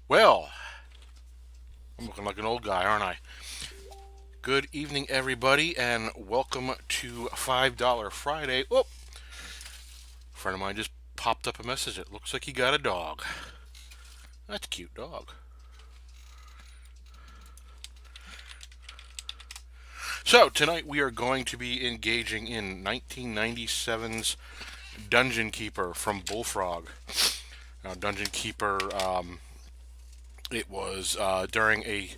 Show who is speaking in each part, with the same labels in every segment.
Speaker 1: Well, I'm looking like an old guy, aren't I? Good evening, everybody, and welcome to $5 Friday. Oh, a friend of mine just popped up a message. It looks like he got a dog. That's a cute dog. So, tonight we are going to be engaging in 1997's Dungeon Keeper from Bullfrog. Now, Dungeon Keeper, it was during a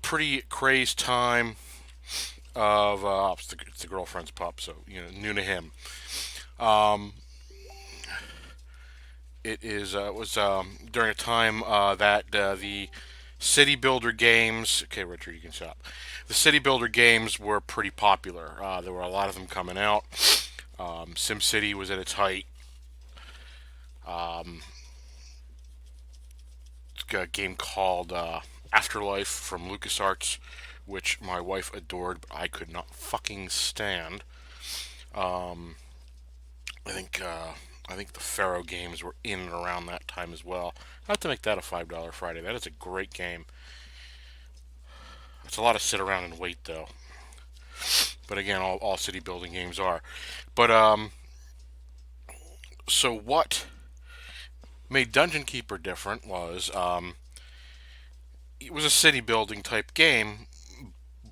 Speaker 1: pretty crazed time of it's the girlfriend's pup, so new to him. Um, it was during a time that the city builder games. Okay, Richard, you can stop. The city builder games were pretty popular. There were a lot of them coming out. SimCity was at its height. Um, a game called Afterlife from LucasArts, which my wife adored, but I could not fucking stand. Um, I think uh, I think the Pharaoh games were in and around that time as well. I have to make that a $5 Friday. That is a great game. It's a lot of sit around and wait though. But again, all city building games are. But so what made Dungeon Keeper different was it was a city building type game,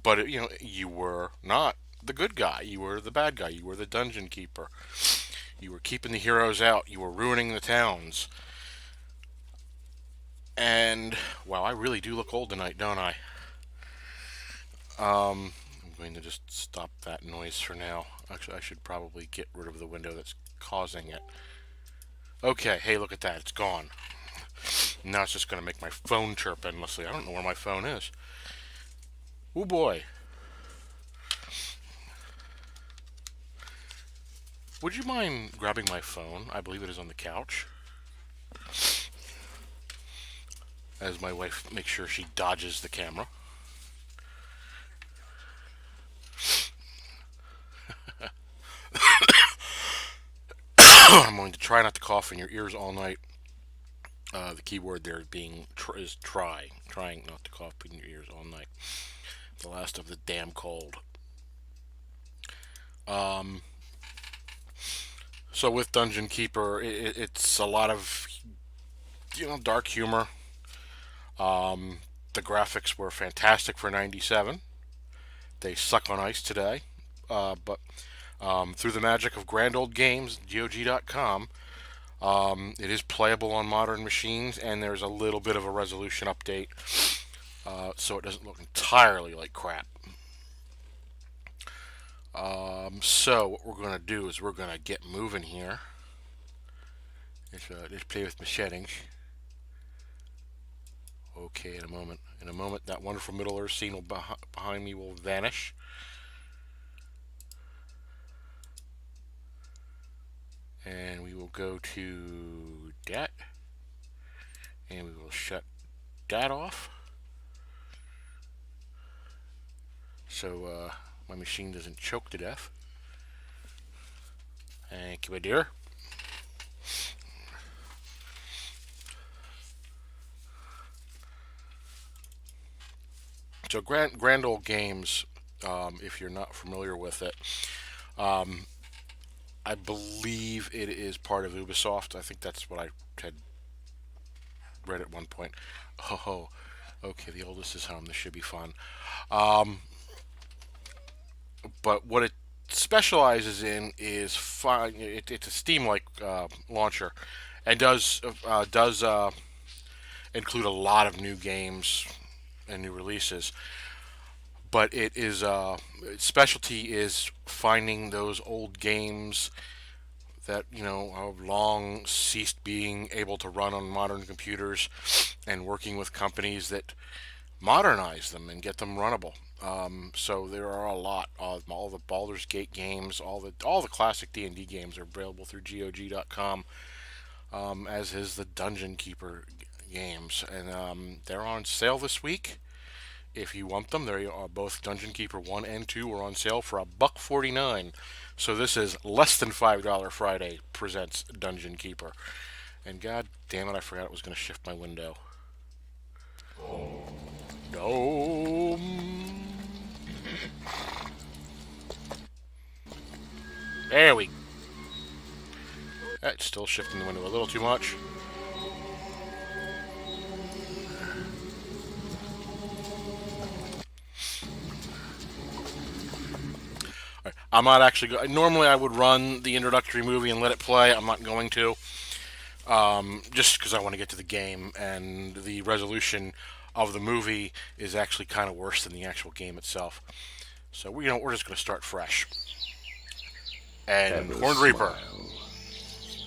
Speaker 1: but you were not the good guy. You were the bad guy. You were the dungeon keeper. You were keeping the heroes out. You were ruining the towns. And wow, I really do look old tonight, don't I? I'm going to just stop that noise for now. Actually, I should probably get rid of the window that's causing it. Okay, hey, look at that. It's gone. Now it's just going to make my phone chirp endlessly. I don't know where my phone is. Oh boy. Would you mind grabbing my phone? I believe it is on the couch. As my wife makes sure she dodges the camera. I'm going to try not to cough in your ears all night. The key word there being is try. Trying not to cough in your ears all night. The last of the damn cold. Um, so with Dungeon Keeper, it's a lot of dark humor. The graphics were fantastic for '97. They suck on ice today, but through the magic of Grand Old Games, GOG.com, it is playable on modern machines, and there's a little bit of a resolution update, so it doesn't look entirely like crap. So what we're going to do is we're going to get moving here. Let's play with my settings. Okay, in a moment. In a moment, that wonderful Middle Earth scene behind me will vanish. And we will go to that. And we will shut that off. So my machine doesn't choke to death. Thank you, my dear. So Grand Old Games, if you're not familiar with it, um, I believe it is part of Ubisoft. I think that's what I had read at one point. Oh, okay, the oldest is home. This should be fun. Um, but what it specializes in is it's a Steam-like launcher, and does include a lot of new games and new releases. But its specialty is finding those old games that have long ceased being able to run on modern computers, and working with companies that modernize them and get them runnable. So there are a lot of all the Baldur's Gate games, all the classic D&D games are available through GOG.com, as is the Dungeon Keeper games, and they're on sale this week. If you want them, they are both Dungeon Keeper 1 and 2 are on sale for $1.49. So this is less than $5 Friday presents Dungeon Keeper. And god damn it, I forgot it was going to shift my window. There we. That's still shifting the window a little too much. I'm not actually. Normally, I would run the introductory movie and let it play. I'm not going to, just because I want to get to the game, and the resolution of the movie is actually kind of worse than the actual game itself. So we're just going to start fresh. And Horned Reaper.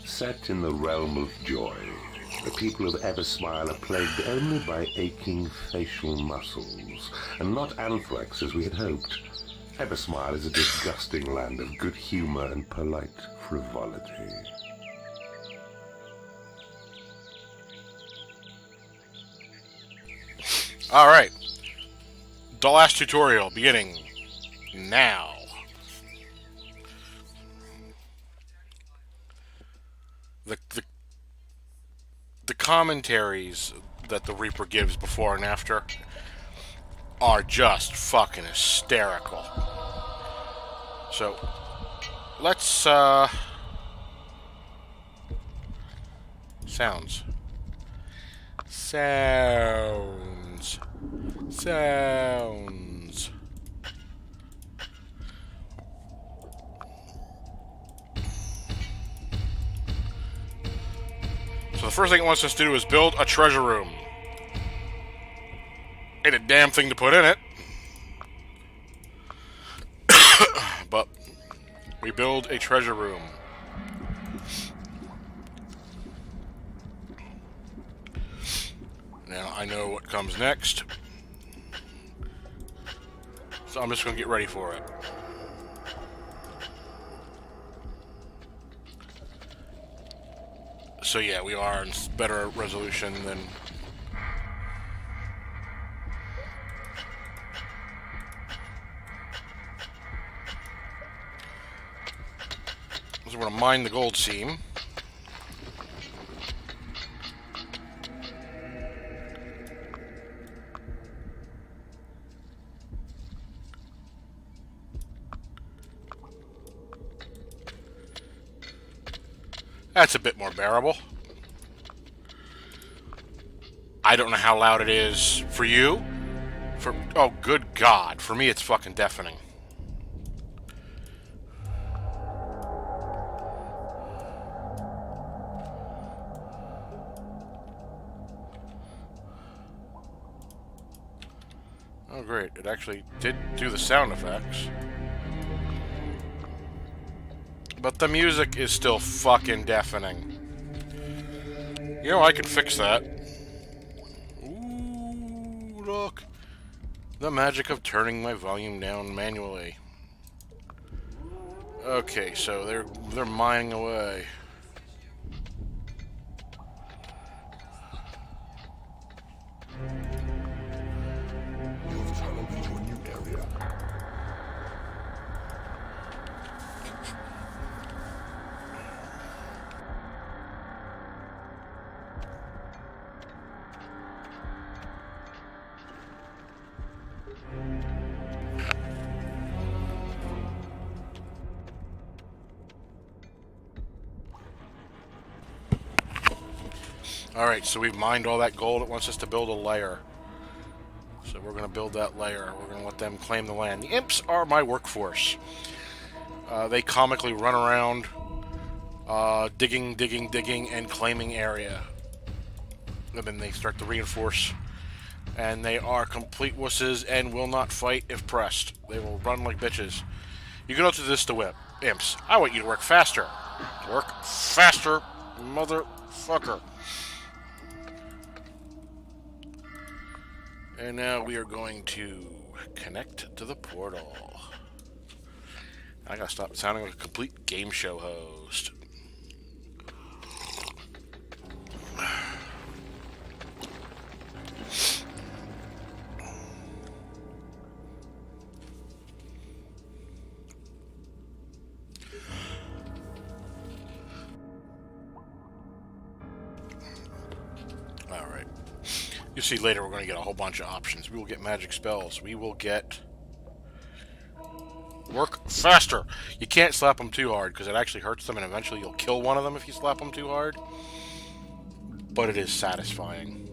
Speaker 2: Set in the realm of joy, the people of Eversmile are plagued only by aching facial muscles, and not anthrax as we had hoped. Eversmile is a disgusting land of good humor and polite frivolity.
Speaker 1: Alright. The last tutorial beginning now. The commentaries that the Reaper gives before and after are just fucking hysterical. So, let's, sounds. So the first thing it wants us to do is build a treasure room. Ain't a damn thing to put in it. But we build a treasure room. Now I know what comes next. So I'm just going to get ready for it. So yeah, we are in better resolution than... So we're going to mine the gold seam. That's a bit more bearable. I don't know how loud it is for you. Oh, good God. For me, it's fucking deafening. Oh, great. It actually did do the sound effects. But the music is still fucking deafening. You know, I could fix that. Ooh, look. The magic of turning my volume down manually. Okay, so they're mining away.
Speaker 3: You've traveled into a new area.
Speaker 1: Alright, so we've mined all that gold. It wants us to build a lair. So we're going to build that lair. We're going to let them claim the land. The imps are my workforce. They comically run around digging, and claiming area. And then they start to reinforce. And they are complete wusses and will not fight if pressed. They will run like bitches. You can also this to whip. Imps, I want you to work faster. Work faster, motherfucker. And now we are going to connect to the portal. I gotta stop sounding like a complete game show host. Alright. You see later we're going to get a whole bunch of options. We will get magic spells. We will get work faster. You can't slap them too hard because it actually hurts them, and eventually you'll kill one of them if you slap them too hard. But it is satisfying.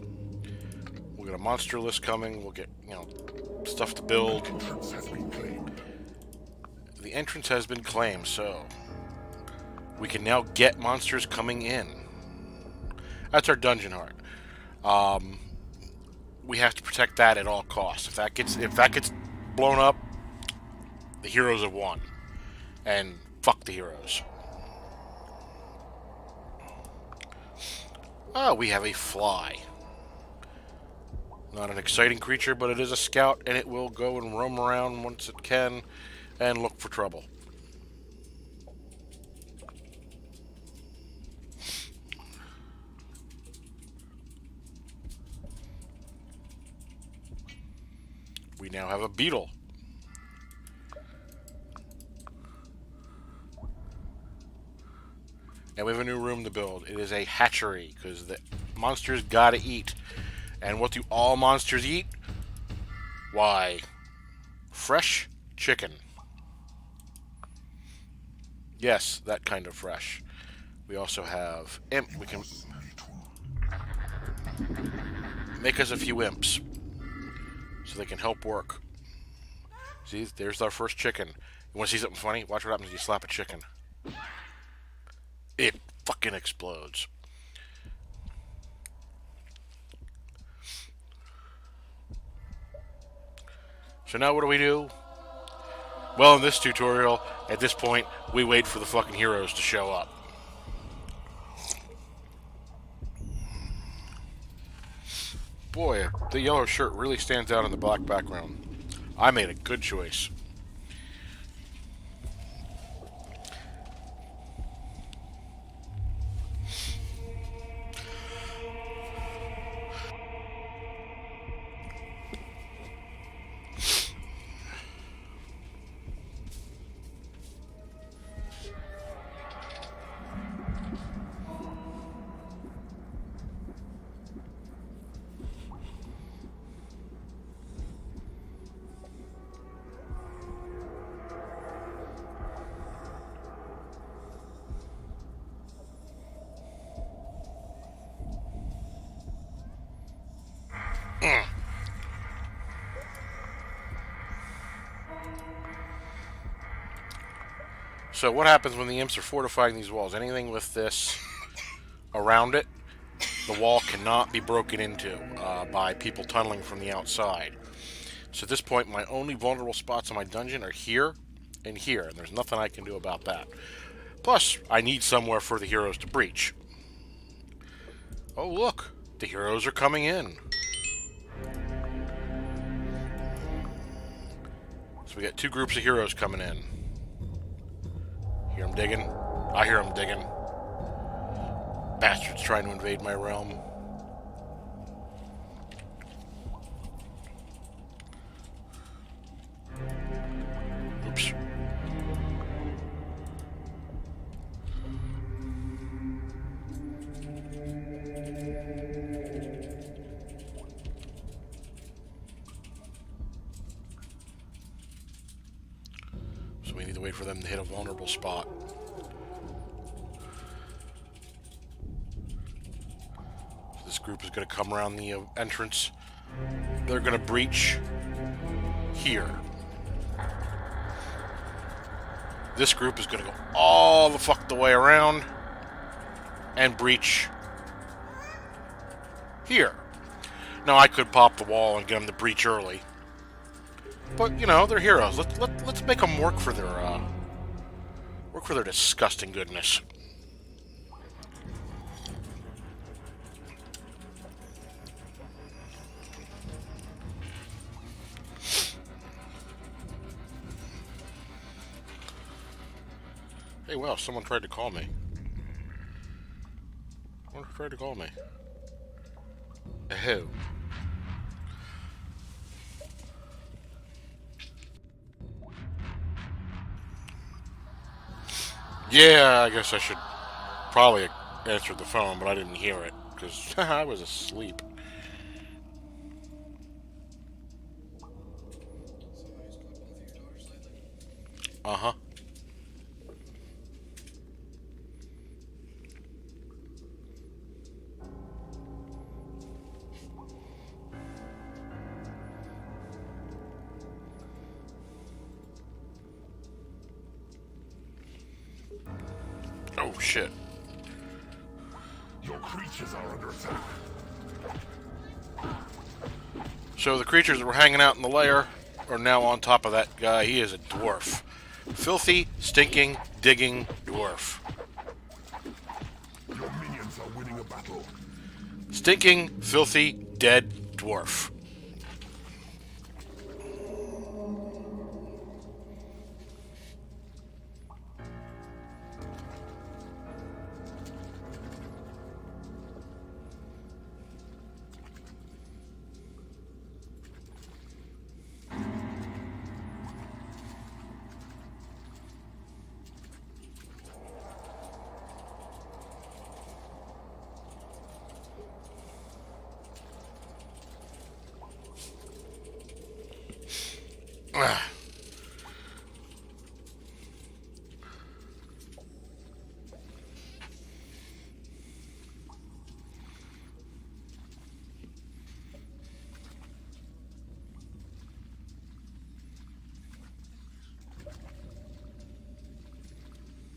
Speaker 1: We'll get a monster list coming. We'll get, stuff to build.
Speaker 3: Entrance has been claimed.
Speaker 1: The entrance has been claimed, so we can now get monsters coming in. That's our dungeon heart. We have to protect that at all costs. If that gets blown up, the heroes have won. And fuck the heroes. Oh, we have a fly. Not an exciting creature, but it is a scout, and it will go and roam around once it can and look for trouble. We now have a beetle. And we have a new room to build. It is a hatchery, because the monsters gotta eat. And what do all monsters eat? Why, fresh chicken. Yes, that kind of fresh. We also have imp. We can make us a few imps so they can help work. See, there's our first chicken. You want to see something funny? Watch what happens when you slap a chicken. It fucking explodes. So now what do? Well, in this tutorial, at this point, we wait for the fucking heroes to show up. Boy, the yellow shirt really stands out in the black background. I made a good choice. So what happens when the imps are fortifying these walls? Anything with this around it, the wall cannot be broken into by people tunneling from the outside. So at this point, my only vulnerable spots in my dungeon are here and here, and there's nothing I can do about that. Plus, I need somewhere for the heroes to breach. Oh look, the heroes are coming in. So we got two groups of heroes coming in. Hear them digging? I hear them digging. Bastards trying to invade my realm. Oops. So we need to wait for them to hit a vulnerable spot. So this group is going to come around the entrance. They're going to breach here. This group is going to go all the fuck the way around and breach here. Now I could pop the wall and get them to breach early. But, they're heroes. Let's make them work for their disgusting goodness. Hey, wow, someone tried to call me. Someone tried to call me. Who? Yeah, I guess I should probably answer the phone, but I didn't hear it because I was asleep. Uh huh. Oh shit.
Speaker 3: Your creatures are under attack.
Speaker 1: So the creatures that were hanging out in the lair are now on top of that guy. He is a dwarf. Filthy, stinking, digging dwarf.
Speaker 3: Your minions are winning a battle.
Speaker 1: Stinking, filthy, dead dwarf.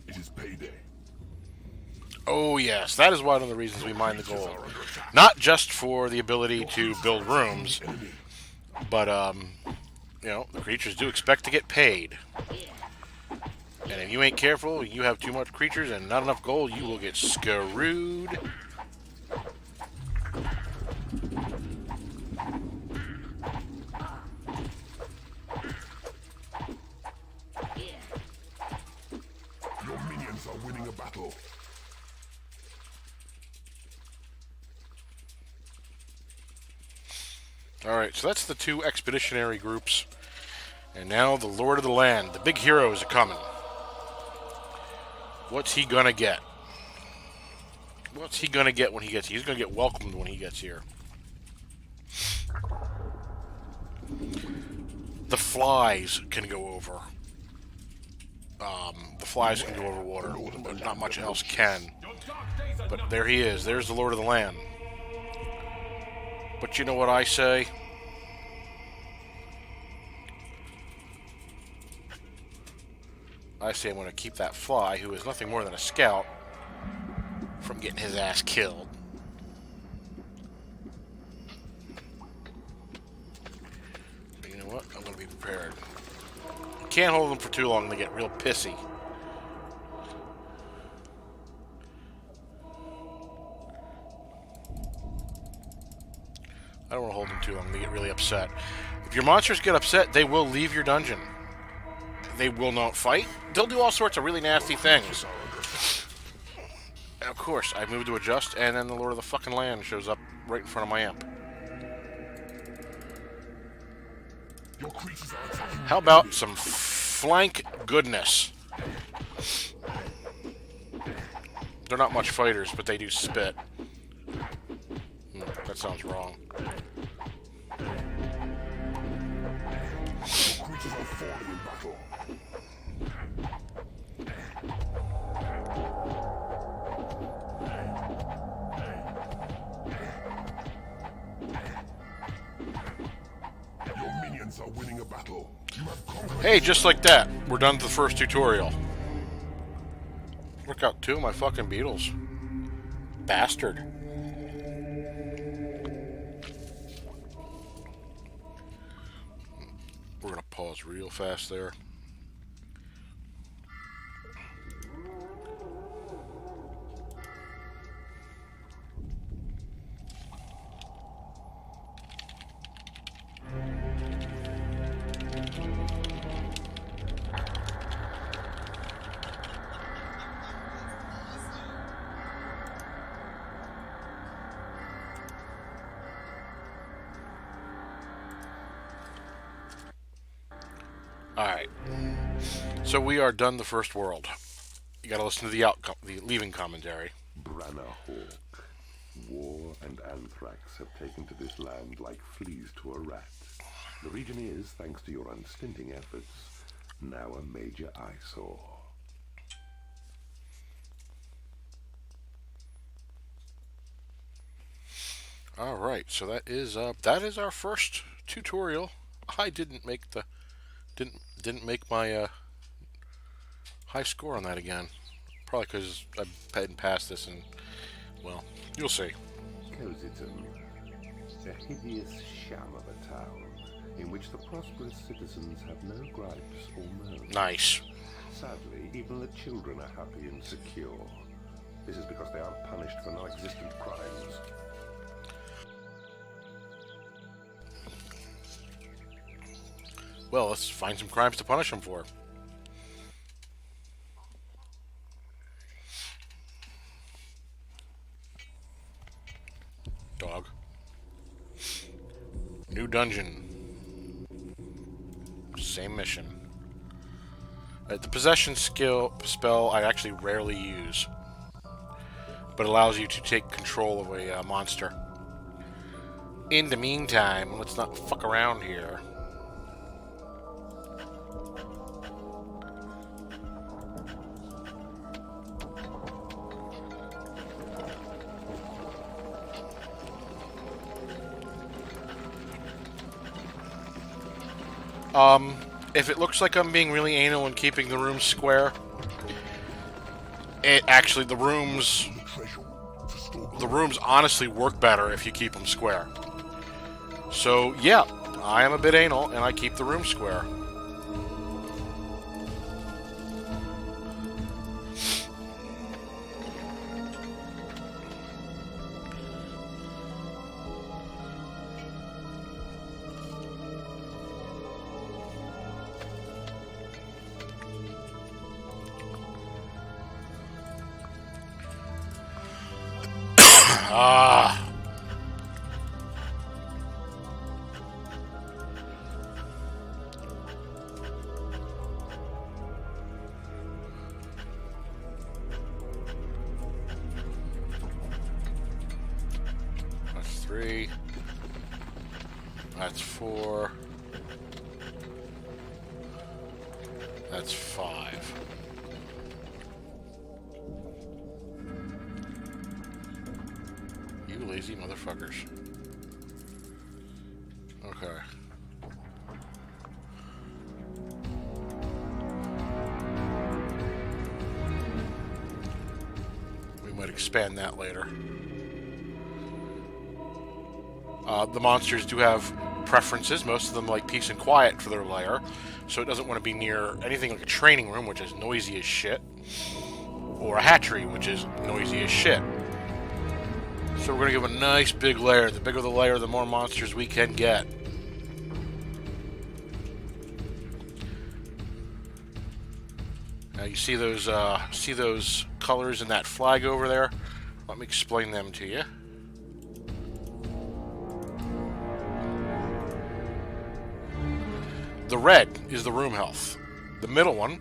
Speaker 3: It is payday.
Speaker 1: Oh yes, that is one of the reasons we mine the
Speaker 3: Creatures
Speaker 1: gold.
Speaker 3: are under attack.
Speaker 1: Not just for the ability to build rooms,
Speaker 3: Enemy.
Speaker 1: but the creatures do expect to get paid. And if you ain't careful, you have too much creatures and not enough gold, you will get screwed.
Speaker 3: Your minions are winning a battle.
Speaker 1: Alright, so that's the two expeditionary groups. And now the Lord of the Land. The big heroes are coming. What's he gonna get? What's he gonna get when he gets here? He's gonna get welcomed when he gets here. The flies can go over. The flies can go over water, but not much else can. But there he is. There's the Lord of the Land. But you know what I say? I say I'm going to keep that fly, who is nothing more than a scout, from getting his ass killed. But you know what? I'm going to be prepared. You can't hold them for too long, they get real pissy. I don't want to hold them too long, they get really upset. If your monsters get upset, they will leave your dungeon. They will not fight. They'll do all sorts of really nasty things. And of course, I move to adjust, and then the Lord of the fucking Land shows up right in front of my amp.
Speaker 3: Your creatures are attacking.
Speaker 1: How about some flank goodness? They're not much fighters, but they do spit. That sounds wrong.
Speaker 3: Your creatures are falling in battle. Your minions are winning a battle. You have conquered.
Speaker 1: Hey, just like that, we're done with the first tutorial. Work out two of my fucking beetles. Bastard. We're gonna pause real fast there. Alright. So we are done the first world. You gotta listen to the the leaving commentary.
Speaker 2: Branna Hawk. War and anthrax have taken to this land like fleas to a rat. The region is, thanks to your unstinting efforts, now a major eyesore.
Speaker 1: All right, so that is our first tutorial. I didn't make my high score on that again. Probably because I hadn't passed this, and well, you'll see.
Speaker 2: Coziton, a hideous sham of a town in which the prosperous citizens have no gripes or moans.
Speaker 1: Nice.
Speaker 2: Sadly, even the children are happy and secure. This is because they aren't punished for non-existent crimes.
Speaker 1: Well, let's find some crimes to punish them for. Dog. New dungeon. Same mission. The possession spell I actually rarely use, but allows you to take control of a monster. In the meantime, let's not fuck around here. If it looks like I'm being really anal and keeping the rooms square, the rooms honestly work better if you keep them square. So yeah, I am a bit anal and I keep the room square. Ah. That's 3. That's 4. That's 5. You lazy motherfuckers. Okay. We might expand that later. The monsters do have preferences. Most of them like peace and quiet for their lair, so it doesn't want to be near anything like a training room, which is noisy as shit, or a hatchery, which is noisy as shit. So we're going to give a nice big lair. The bigger the lair, the more monsters we can get. Now you see those colors in that flag over there? Let me explain them to you. The red is the room health. The middle one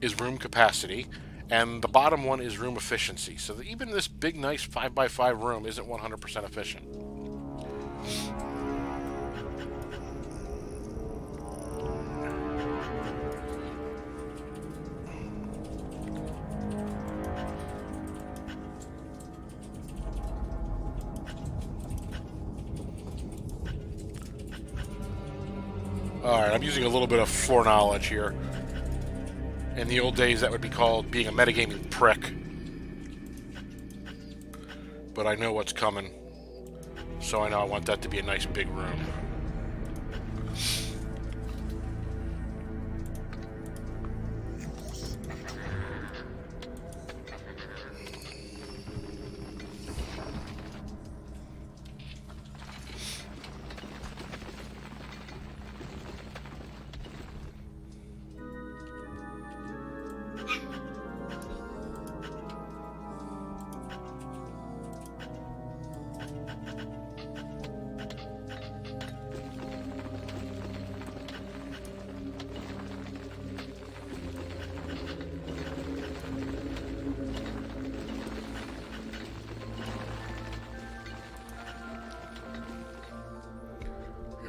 Speaker 1: is room capacity. And the bottom one is room efficiency. So that even this big, nice 5x5 room isn't 100% efficient. Alright, I'm using a little bit of foreknowledge here. In the old days, that would be called being a metagaming prick. But I know what's coming. So I know I want that to be a nice big room.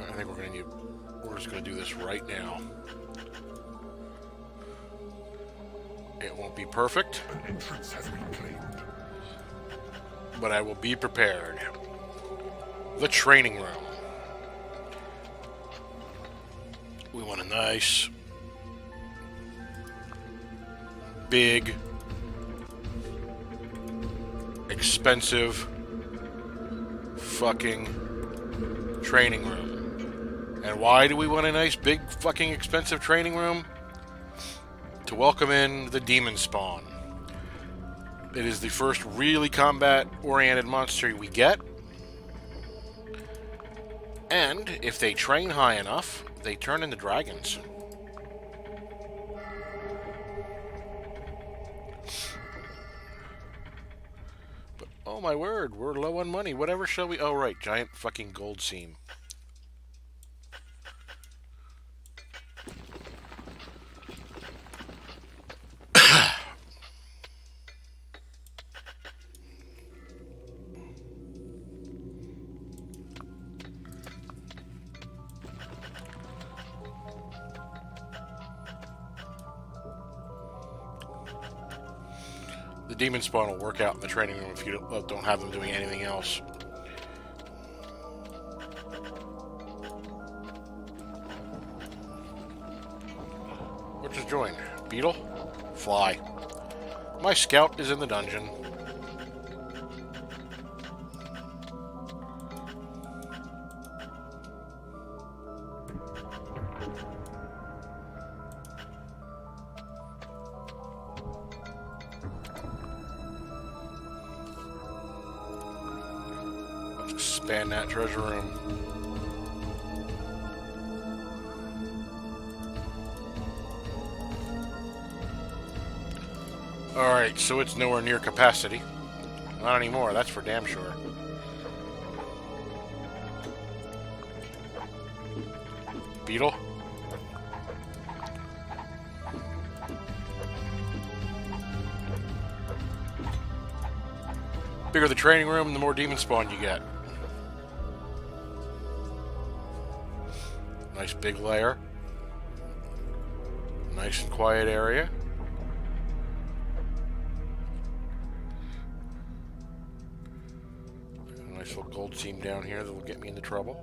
Speaker 1: I think we're just going to do this right now. It won't be perfect,
Speaker 3: An entrance has been claimed.
Speaker 1: but I will be prepared. The training room. We want a nice, big, expensive fucking training room. And why do we want a nice, big, fucking expensive training room? To welcome in the demon spawn. It is the first really combat-oriented monster we get. And if they train high enough, they turn into dragons. But, oh my word, we're low on money. Whatever shall we... Oh, right, giant fucking gold seam. The demon spawn will work out in the training room if you don't have them doing anything else. What just joined? Beetle? Fly. My scout is in the dungeon. Let's expand that treasure room. Alright, so it's nowhere near capacity. Not anymore, that's for damn sure. Beetle? Bigger the training room, the more demon spawn you get. Nice big layer. Nice and quiet area. Nice little gold seam down here that will get me into trouble.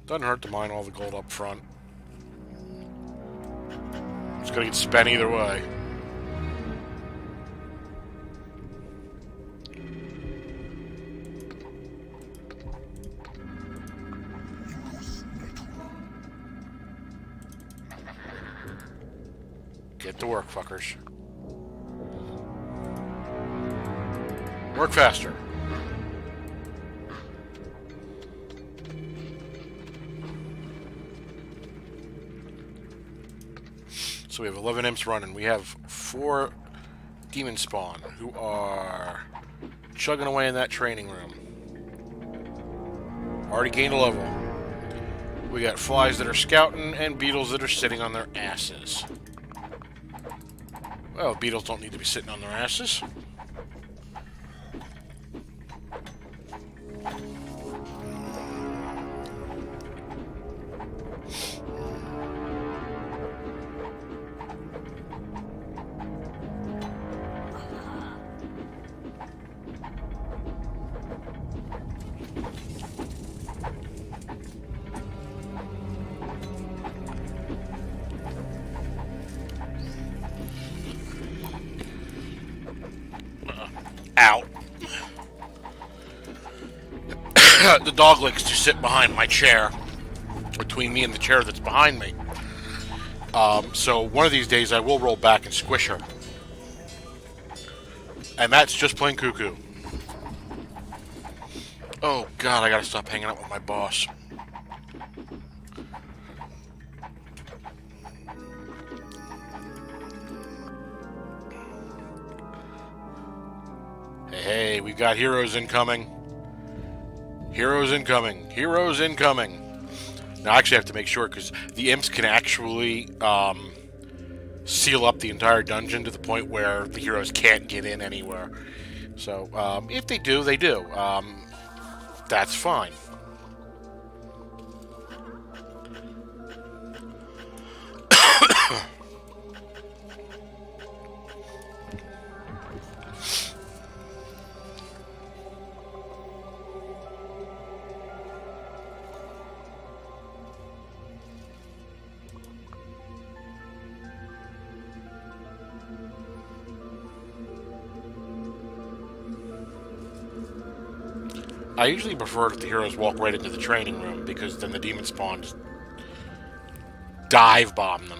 Speaker 1: Doesn't hurt to mine all the gold up front. It's gonna get spent either way. Get to work, fuckers. Work faster. So we have 11 imps running. We have 4 demon spawn who are chugging away in that training room. Already gained a level. We got flies that are scouting and beetles that are sitting on their asses. Well, beetles don't need to be sitting on their asses. Out. The dog likes to sit behind my chair, between me and the chair that's behind me. So one of these days I will roll back and squish her. And that's just plain cuckoo. Oh god, I gotta stop hanging out with my boss. Hey, we've got heroes incoming. Heroes incoming. Heroes incoming. Now, I actually have to make sure, because the imps can actually seal up the entire dungeon to the point where the heroes can't get in anywhere. So if they do, they do. That's fine. I usually prefer that the heroes walk right into the training room because then the demon spawn just dive bomb them.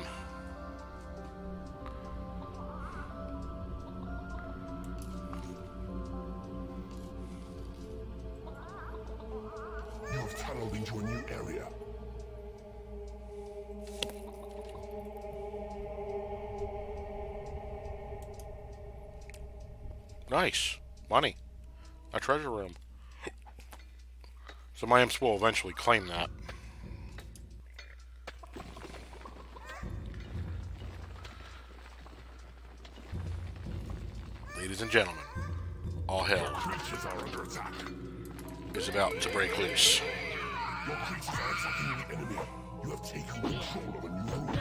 Speaker 3: You have tunneled into a new area.
Speaker 1: Nice. Money. A treasure room. So my imps will eventually claim that. Ladies and gentlemen, all hell
Speaker 3: Creatures are under attack.
Speaker 1: is about to break loose.
Speaker 3: Your creatures are attacking the enemy. You have taken control of a new room.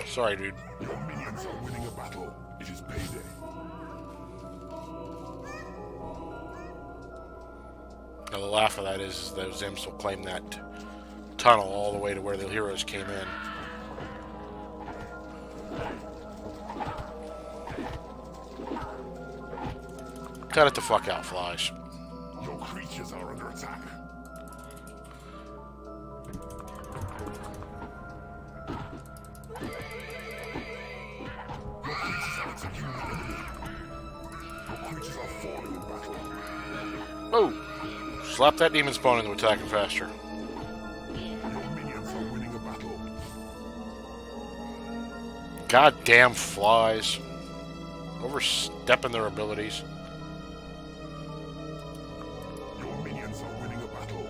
Speaker 1: Sorry, dude.
Speaker 3: Your minions are winning a battle. It is payday.
Speaker 1: Now the laugh of that is those imps will claim that tunnel all the way to where the heroes came in. Cut it the fuck out, flies.
Speaker 3: Your creatures are under attack. Your creatures are attacking the enemy. Your creatures are falling in battle.
Speaker 1: Oh! Slap that demon spawn into attacking faster.
Speaker 3: Your minions are winning a battle.
Speaker 1: Goddamn flies. Overstepping their abilities.
Speaker 3: Your minions are winning a battle.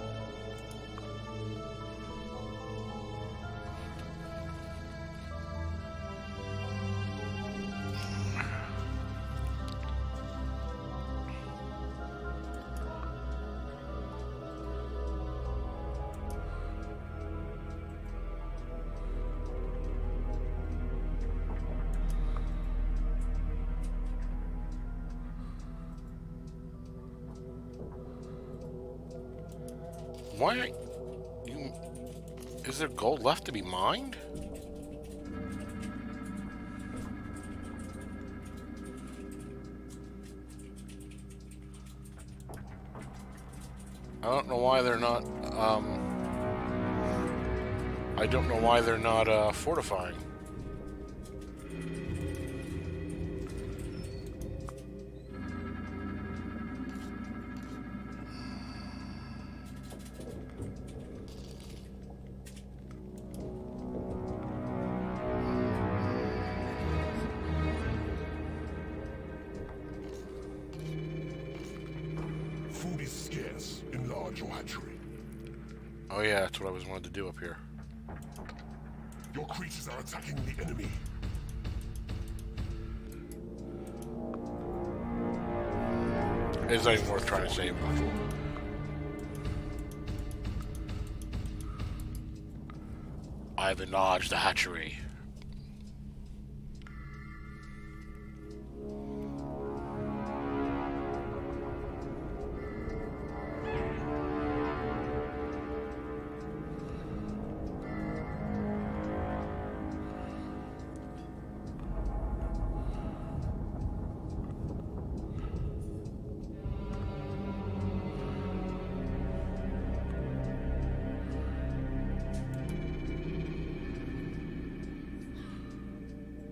Speaker 1: Why? You, is there gold left to be mined? I don't know why they're not, I don't know why they're not, fortifying.
Speaker 3: Food is scarce. Enlarge your hatchery.
Speaker 1: Oh yeah, that's what I was wanted to do up here.
Speaker 3: Your creatures are attacking the enemy.
Speaker 1: It's not even worth trying to save.
Speaker 3: Battle.
Speaker 1: I've enlarged the hatchery.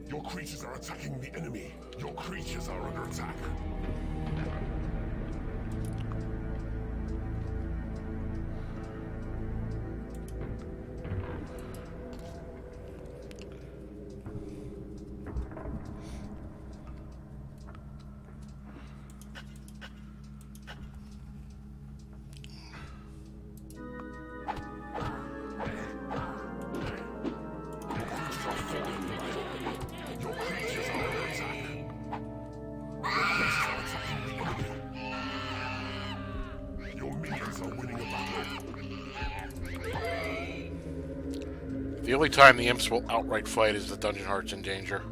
Speaker 3: Your creatures are attacking the enemy. Your creatures are under attack. Your creatures are under attack. Your creatures are attacking
Speaker 1: The only time the imps will outright fight is the dungeon heart's in danger.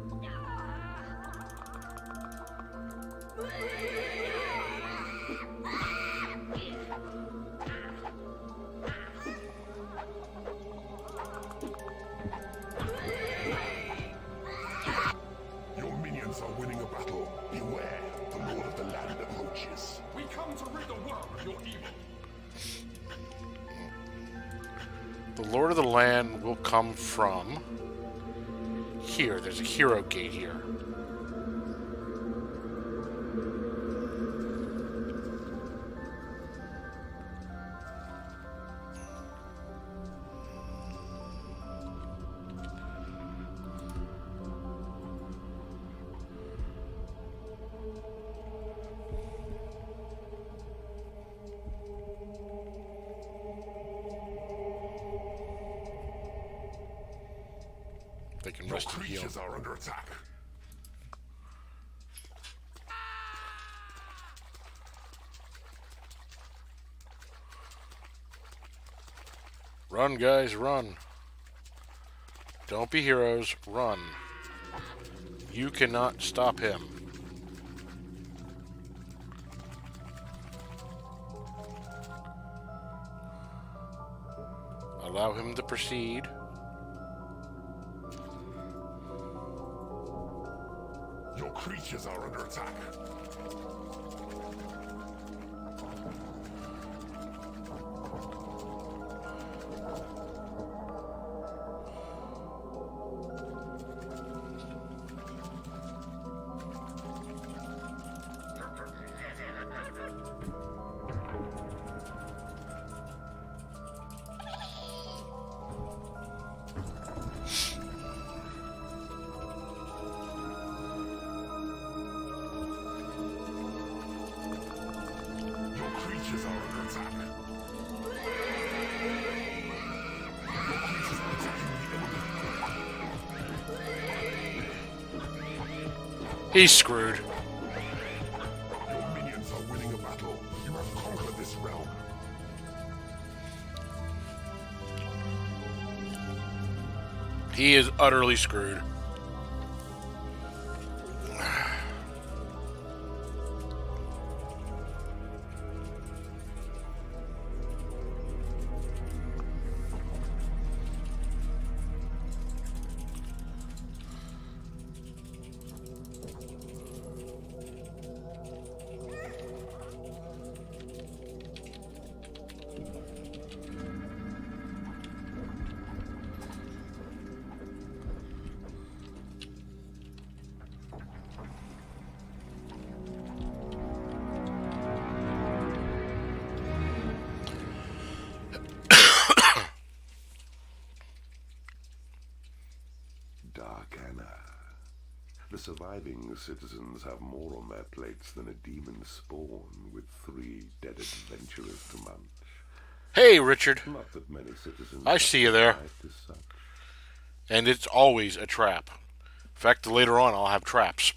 Speaker 3: Your minions are winning a battle. Beware, the Lord of the Land approaches. We come to rid the world of your evil.
Speaker 1: The Lord of the Land will come from here. There's a hero gate here. They can
Speaker 3: Your
Speaker 1: rest and heal.
Speaker 3: creatures are under attack.
Speaker 1: Run, guys, run. Don't be heroes, run. You cannot stop him. Allow him to proceed.
Speaker 3: Your creatures are under attack. Your creatures are under attack. Your creatures are attacking the enemy.
Speaker 1: He's screwed.
Speaker 3: Your minions are winning a battle. You have conquered this realm.
Speaker 1: He is utterly screwed.
Speaker 2: Dark Anna. The surviving citizens have more on their plates than a demon spawn with 3 dead adventurers to munch.
Speaker 1: Hey, Richard.
Speaker 2: Not that many citizens
Speaker 1: I see you there.
Speaker 2: survived as such.
Speaker 1: And it's always a trap. In fact, later on, I'll have traps.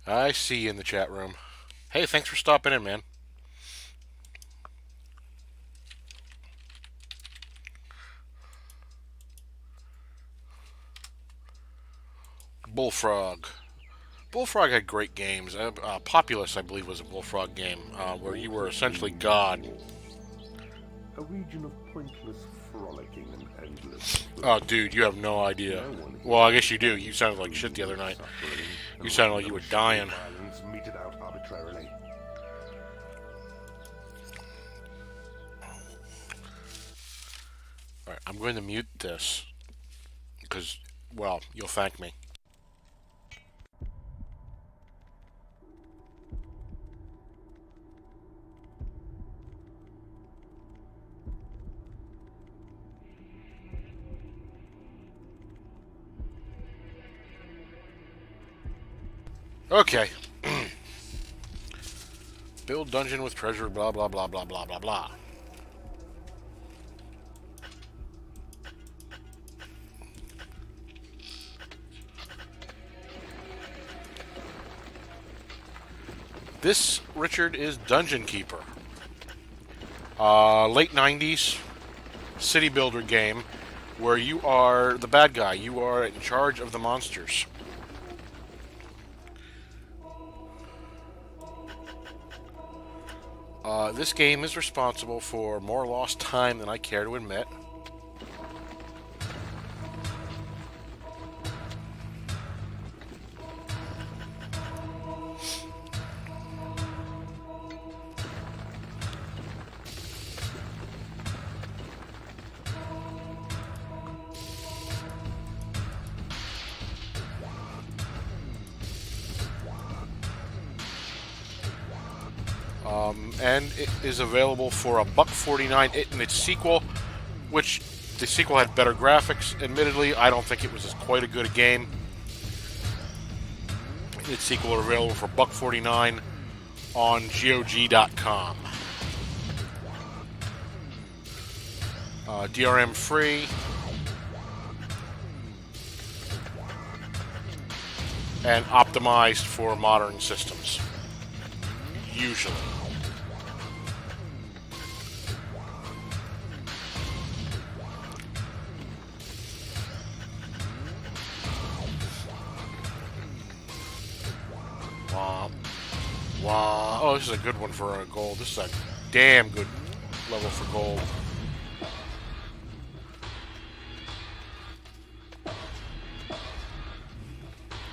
Speaker 1: I see you in the chat room. Hey, thanks for stopping in, man. Bullfrog. Bullfrog had great games. Populous, I believe, was a Bullfrog game where you were essentially God.
Speaker 2: A region of pointless frolicking and endless.
Speaker 1: Oh, dude, you have no idea. Well, I guess you do. You sounded like shit the other night. You sounded like you were dying.
Speaker 2: Violence meted out arbitrarily.
Speaker 1: Alright, I'm going to mute this. Because, well, you'll thank me. Okay. Build dungeon with treasure, blah, blah, blah, blah, blah, blah, blah. This, Richard, is Dungeon Keeper. Late 90s city builder game where you are the bad guy. You are in charge of the monsters. This game is responsible for more lost time than I care to admit. And it is available for $1.49 in its sequel, which the sequel had better graphics. Admittedly, I don't think it was as quite a good a game. Its sequel are available for $1.49 on GOG.com. DRM free. And optimized for modern systems. Usually. Wow. Wow. Oh, this is a good one for a gold. This is a damn good level for gold.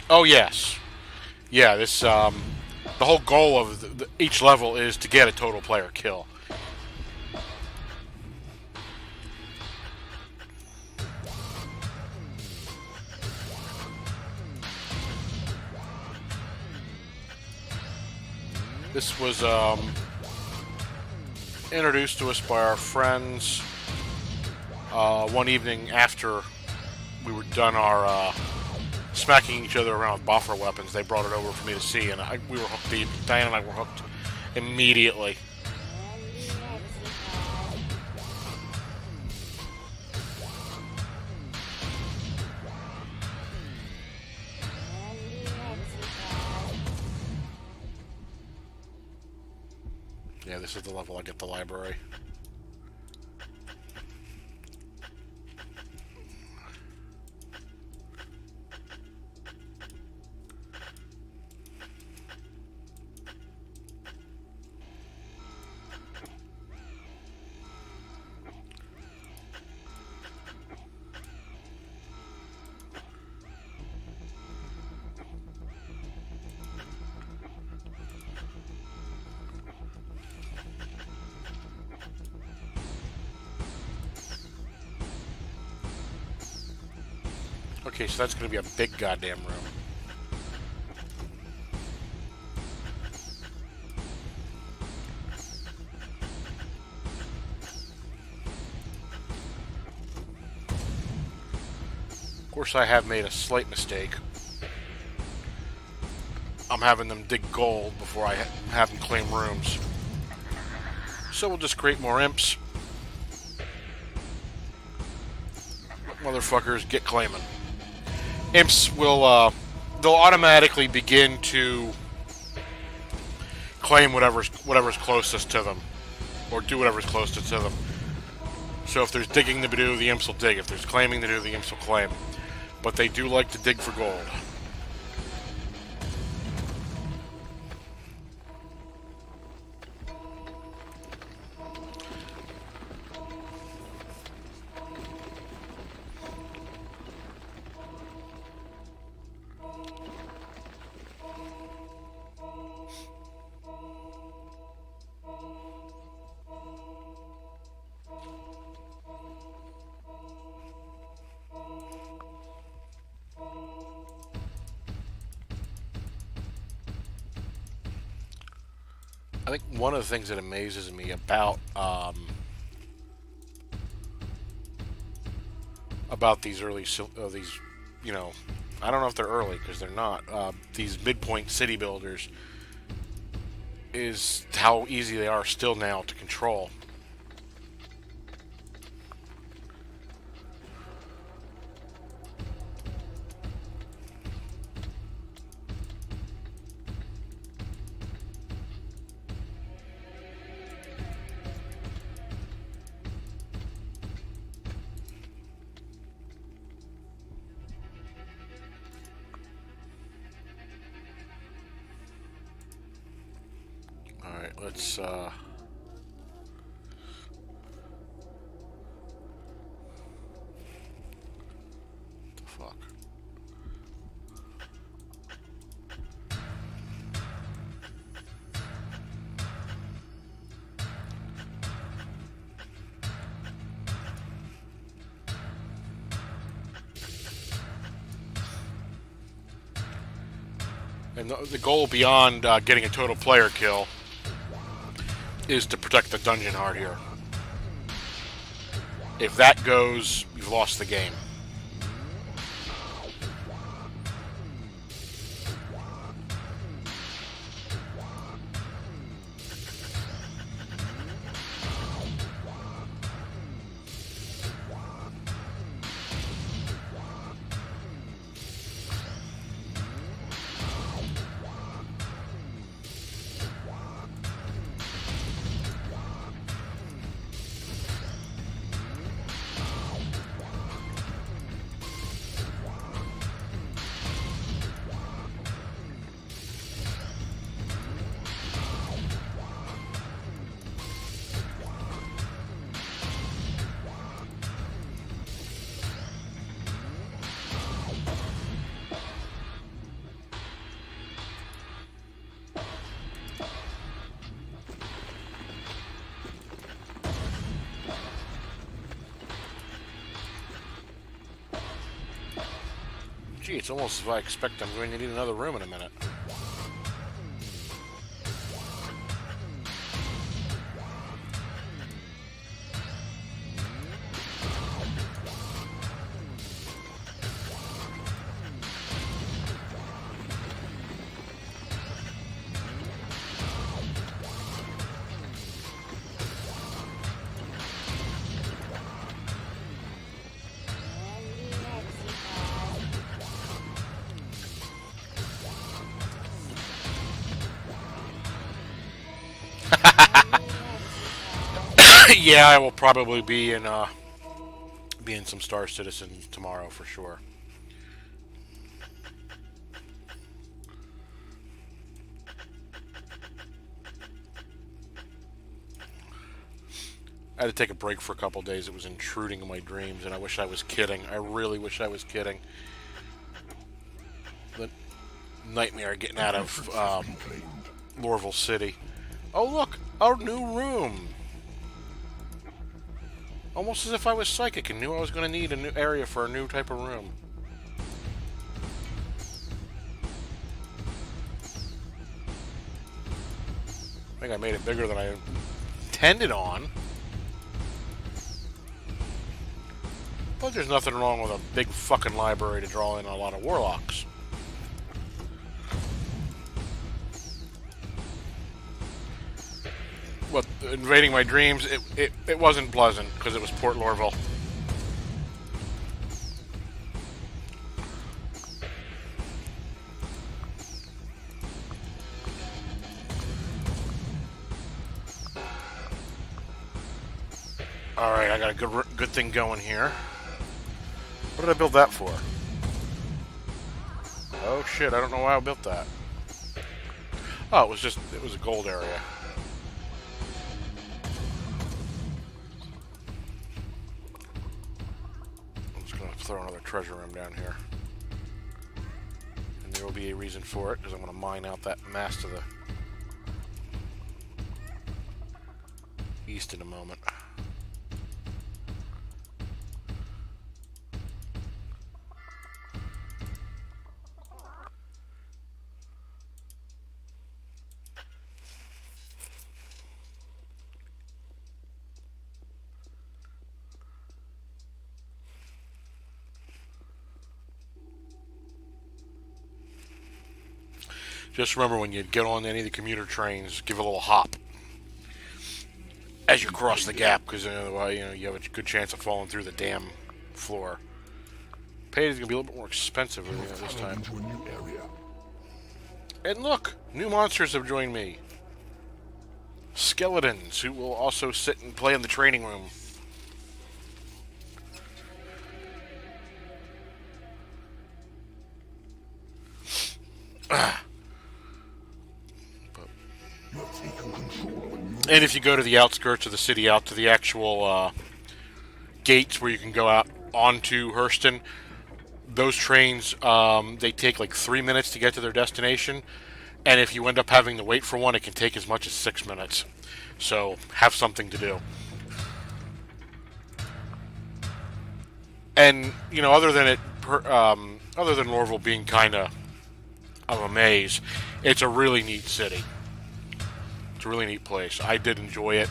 Speaker 1: Oh, yes. Yeah, this, the whole goal of each level is to get a total player kill. This was introduced to us by our friends one evening after we were done our smacking each other around with boffer weapons. They brought it over for me to see, and we were hooked. Diane and I were hooked immediately. Yeah, this is the level I get the library. Okay, so that's going to be a big goddamn room. Of course, I have made a slight mistake. I'm having them dig gold before I have them claim rooms. So we'll just create more imps. Motherfuckers, get claiming. Imps will, they'll automatically begin to claim whatever's closest to them, or do whatever's closest to them. So if there's digging to do, the imps will dig. If there's claiming to do, the imps will claim. But they do like to dig for gold. I think one of the things that amazes me about these early these, you know, I don't know if they're early because they're not. These midpoint city builders is how easy they are still now to control. Alright, let's, the fuck? And the goal beyond getting a total player kill is to protect the dungeon heart here. If that goes, you've lost the game. Gee, it's almost as if I expect I'm going to need another room in a minute. Yeah, I will probably be in some Star Citizen tomorrow for sure. I had to take a break for a couple days. It was intruding in my dreams, and I wish I was kidding. I really wish I was kidding. The nightmare getting out of Lorville City. Oh look, a new room. Almost as if I was psychic and knew I was going to need a new area for a new type of room. I think I made it bigger than I intended on. But there's nothing wrong with a big fucking library to draw in a lot of warlocks. What, invading my dreams, it wasn't pleasant because it was Port Lorville. Alright, I got a good thing going here. What did I build that for? Oh shit, I don't know why I built that. Oh, it was a gold area. Throw another treasure room down here. And there will be a reason for it, because I'm going to mine out that mass to the east in a moment. Just remember when you get on any of the commuter trains, give a little hop as you cross the gap, because you have a good chance of falling through the damn floor. Payday is going to be a little bit more expensive this time.
Speaker 3: Into a new area.
Speaker 1: And look, new monsters have joined me. Skeletons, who will also sit and play in the training room.
Speaker 3: You have taken control
Speaker 1: And if you go to the outskirts of the city, out to the actual gates where you can go out onto Hurston, those trains, they take like 3 minutes to get to their destination. And if you end up having to wait for one, it can take as much as 6 minutes. So have something to do. And other than other than Norval being kind of a maze, it's a really neat city. It's a really neat place. I did enjoy it.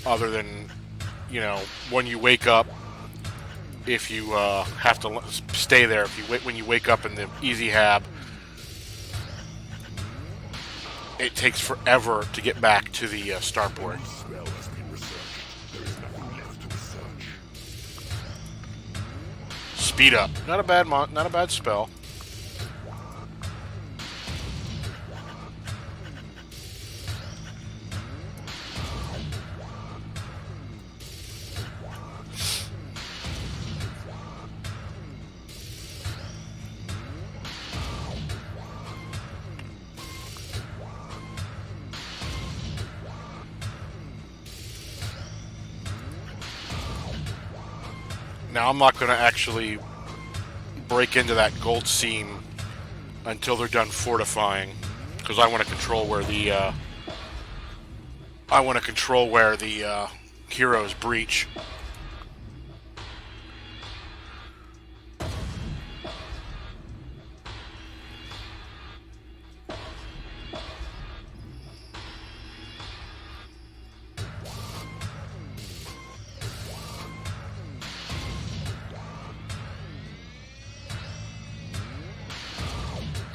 Speaker 1: Other than, when you wake up, if you have to stay there, when you wake up in the Easy Hab, it takes forever to get back to the starport.
Speaker 3: Spell has been researched. There is nothing left to research.
Speaker 1: Speed up. Not a bad spell. Now, I'm not going to actually break into that gold seam until they're done fortifying, because I want to control where the heroes breach.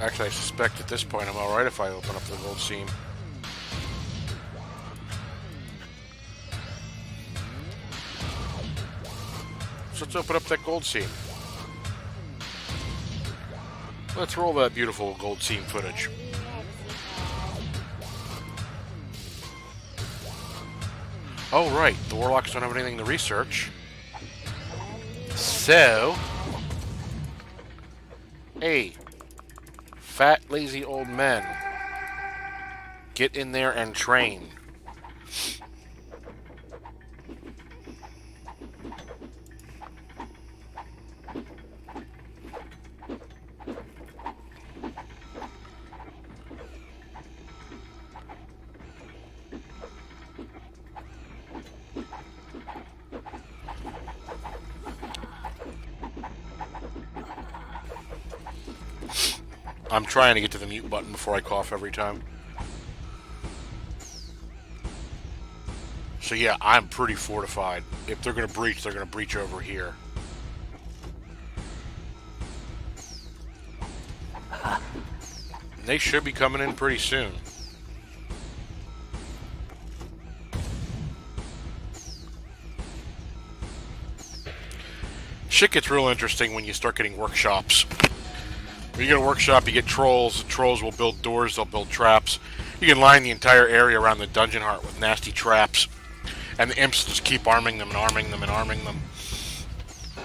Speaker 1: Actually, I suspect at this point I'm alright if I open up the gold seam. So let's open up that gold seam. Let's roll that beautiful gold seam footage. Oh, right. The Warlocks don't have anything to research. So... Hey. Fat, lazy old men. Get in there and train. I'm trying to get to the mute button before I cough every time. So yeah, I'm pretty fortified. If they're going to breach, they're going to breach over here. They should be coming in pretty soon. Shit gets real interesting when you start getting workshops. When you get a workshop, you get trolls. The trolls will build doors, they'll build traps. You can line the entire area around the dungeon heart with nasty traps. And the imps just keep arming them and arming them and arming them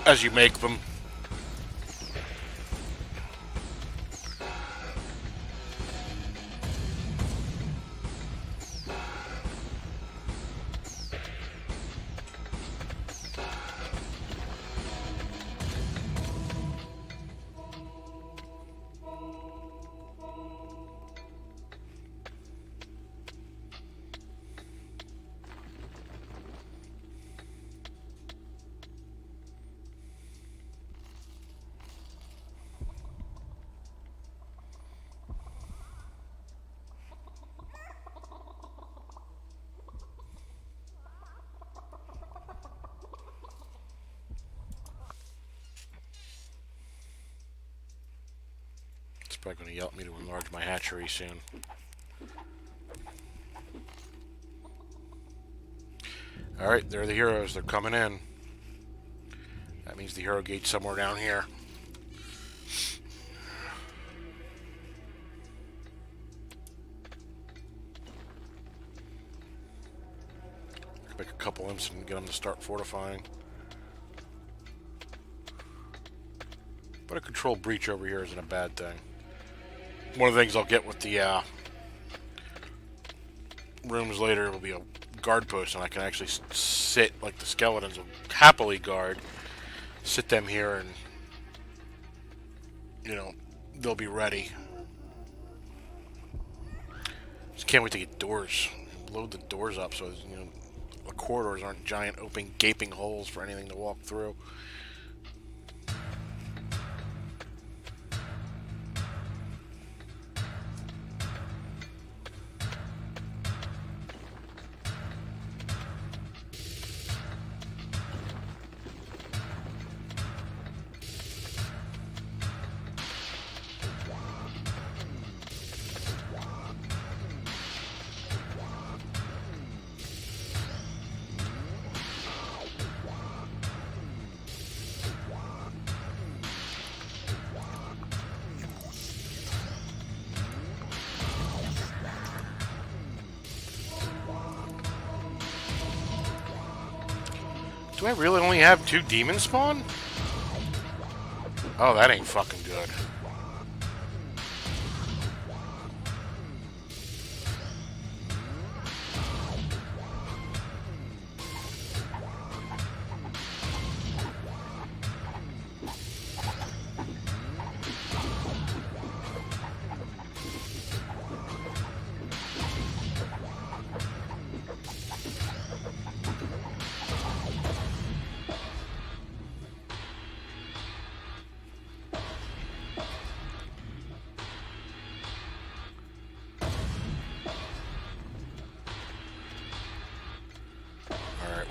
Speaker 1: as you make them. It's probably going to yell at me to enlarge my hatchery soon. Alright, there are the heroes. They're coming in. That means the hero gate's somewhere down here. Make a couple imps and get them to start fortifying. But a controlled breach over here isn't a bad thing. One of the things I'll get with the rooms later will be a guard post, and I can actually sit like the skeletons will happily guard. Sit them here, and they'll be ready. Just can't wait to get doors. Load the doors up so the corridors aren't giant open gaping holes for anything to walk through. Do I really only have 2 demons spawn? Oh, that ain't fucking good.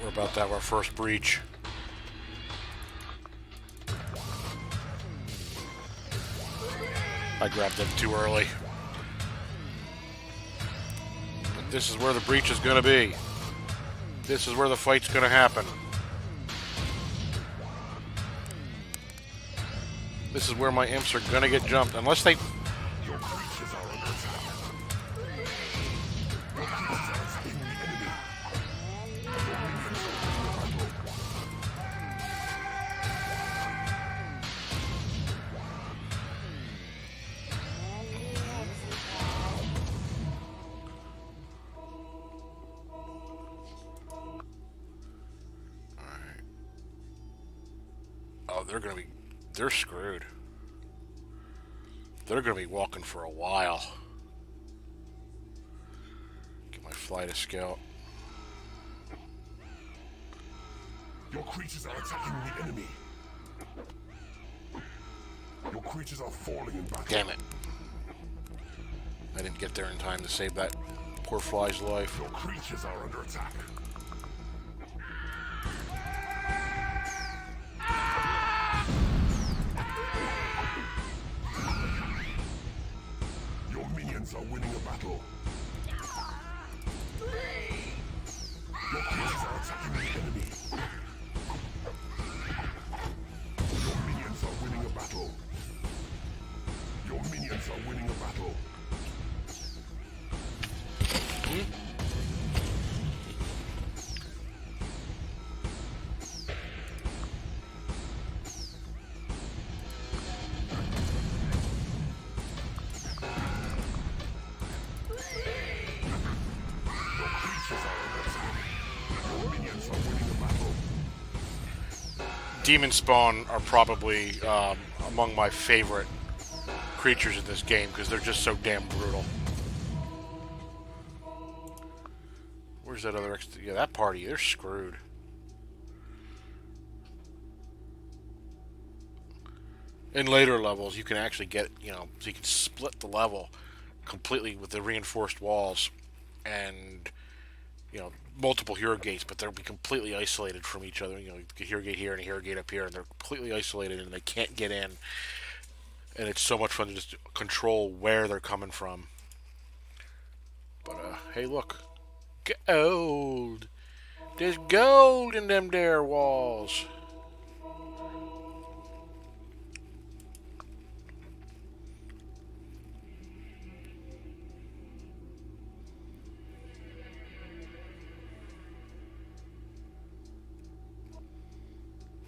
Speaker 1: We're about to have our first breach. I grabbed them too early. But this is where the breach is going to be. This is where the fight's going to happen. This is where my imps are going to get jumped. Unless they... They're screwed. They're gonna be walking for a while. Get my flight of scout.
Speaker 3: Your creatures are attacking the enemy. Your creatures are falling in battle.
Speaker 1: Damn it. I didn't get there in time to save that poor fly's life.
Speaker 3: Your creatures are under attack. Your minions are winning a battle. Your creatures are attacking the enemy. Your minions are winning a battle. Your minions are winning a battle.
Speaker 1: Demon spawn are probably among my favorite creatures in this game because they're just so damn brutal. Where's that other yeah, that party, they're screwed. In later levels, you can actually get, so you can split the level completely with the reinforced walls and, multiple hero gates, but they'll be completely isolated from each other. A hero gate here and a hero gate up here, and they're completely isolated and they can't get in. And it's so much fun to just control where they're coming from. But, hey, look. Gold! There's gold in them there walls.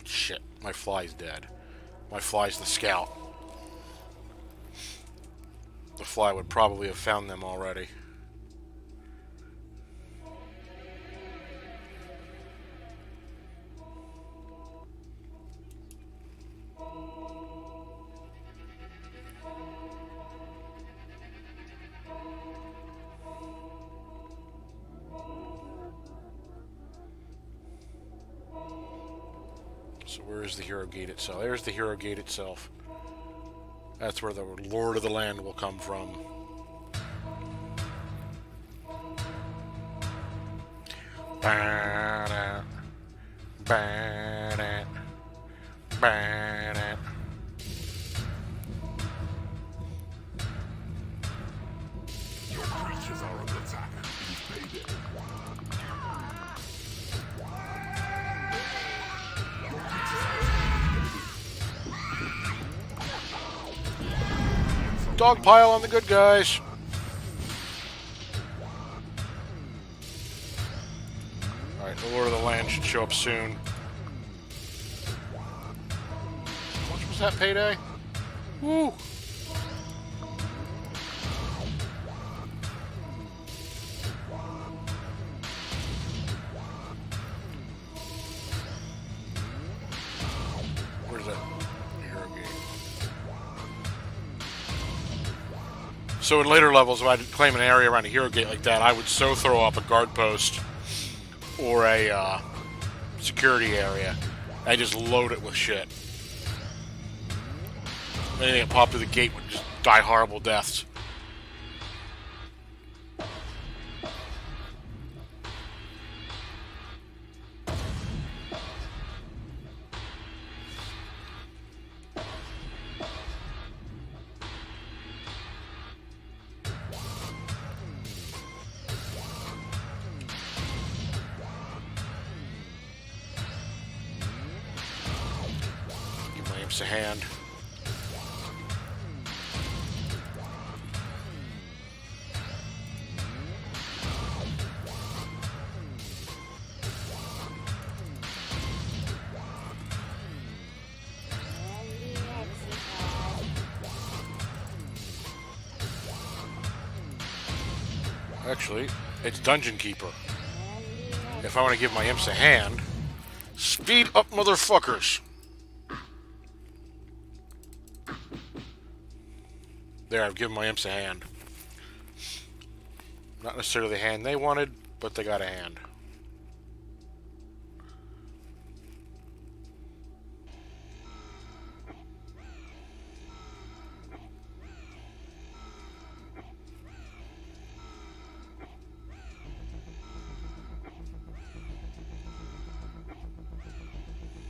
Speaker 1: Shit, my fly's dead. My fly's the scout. The fly would probably have found them already. So where is the hero gate itself? There's the hero gate itself. That's where the Lord of the Land will come from. Ba-da, ba-da, ba-da.
Speaker 3: Your creatures are under attack. You've paid it.
Speaker 1: Dog pile on the good guys. Alright, the Lord of the Land should show up soon. How much was that payday? Woo! Where's that hero gate? So in later levels, if I claim an area around a hero gate like that, I would so throw up a guard post or a security area and just load it with shit. Anything that popped through the gate would just die horrible deaths. Give my imps a hand. Actually, it's Dungeon Keeper. If I want to give my imps a hand, speed up, motherfuckers! There, I've given my imps a hand. Not necessarily the hand they wanted, but they got a hand.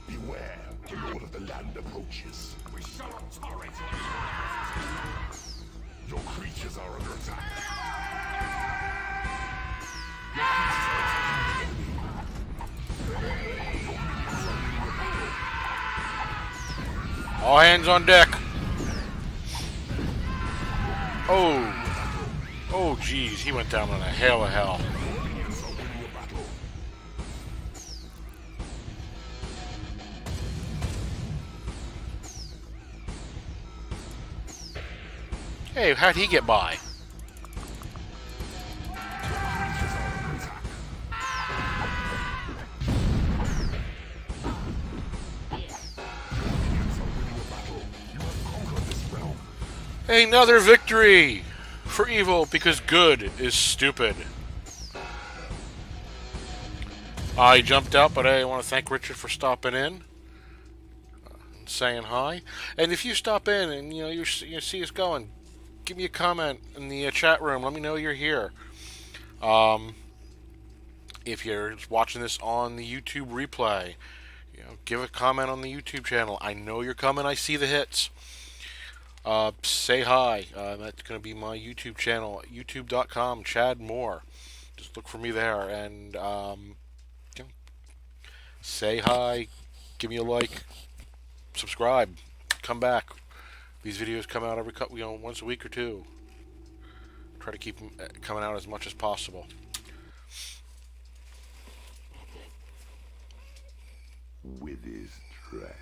Speaker 3: Beware, the Lord of the Land approaches. We shall not tolerate it. Your creatures are under attack.
Speaker 1: All hands on deck. Oh. Oh, geez. He went down in a hail of hell. Hey, how'd he get by? Another victory for evil because good is stupid. I jumped out, but I want to thank Richard for stopping in and saying hi. And if you stop in and you see us going, give me a comment in the chat room. Let me know you're here. If you're watching this on the YouTube replay, give a comment on the YouTube channel. I know you're coming. I see the hits. Say hi. That's going to be my YouTube channel, youtube.com, Chad Moore. Just look for me there and say hi, give me a like, subscribe, come back. These videos come out every once a week or two. Try to keep them coming out as much as possible.
Speaker 2: With his dread.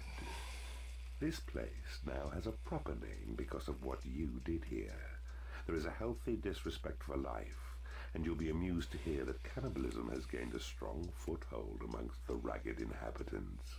Speaker 2: This place now has a proper name because of what you did here. There is a healthy disrespect for life, and you'll be amused to hear that cannibalism has gained a strong foothold amongst the ragged inhabitants.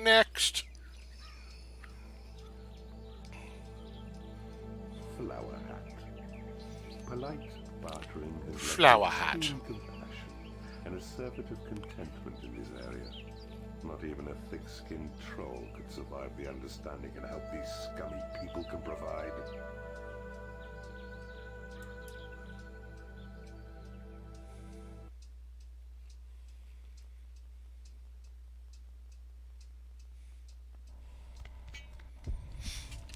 Speaker 1: Next.
Speaker 2: Flower hat. Polite bartering has
Speaker 1: Flower
Speaker 2: left
Speaker 1: hat.
Speaker 2: keen compassion and a surfeit of contentment in this area. Not even a thick-skinned troll could survive the understanding and help these scummy people can provide.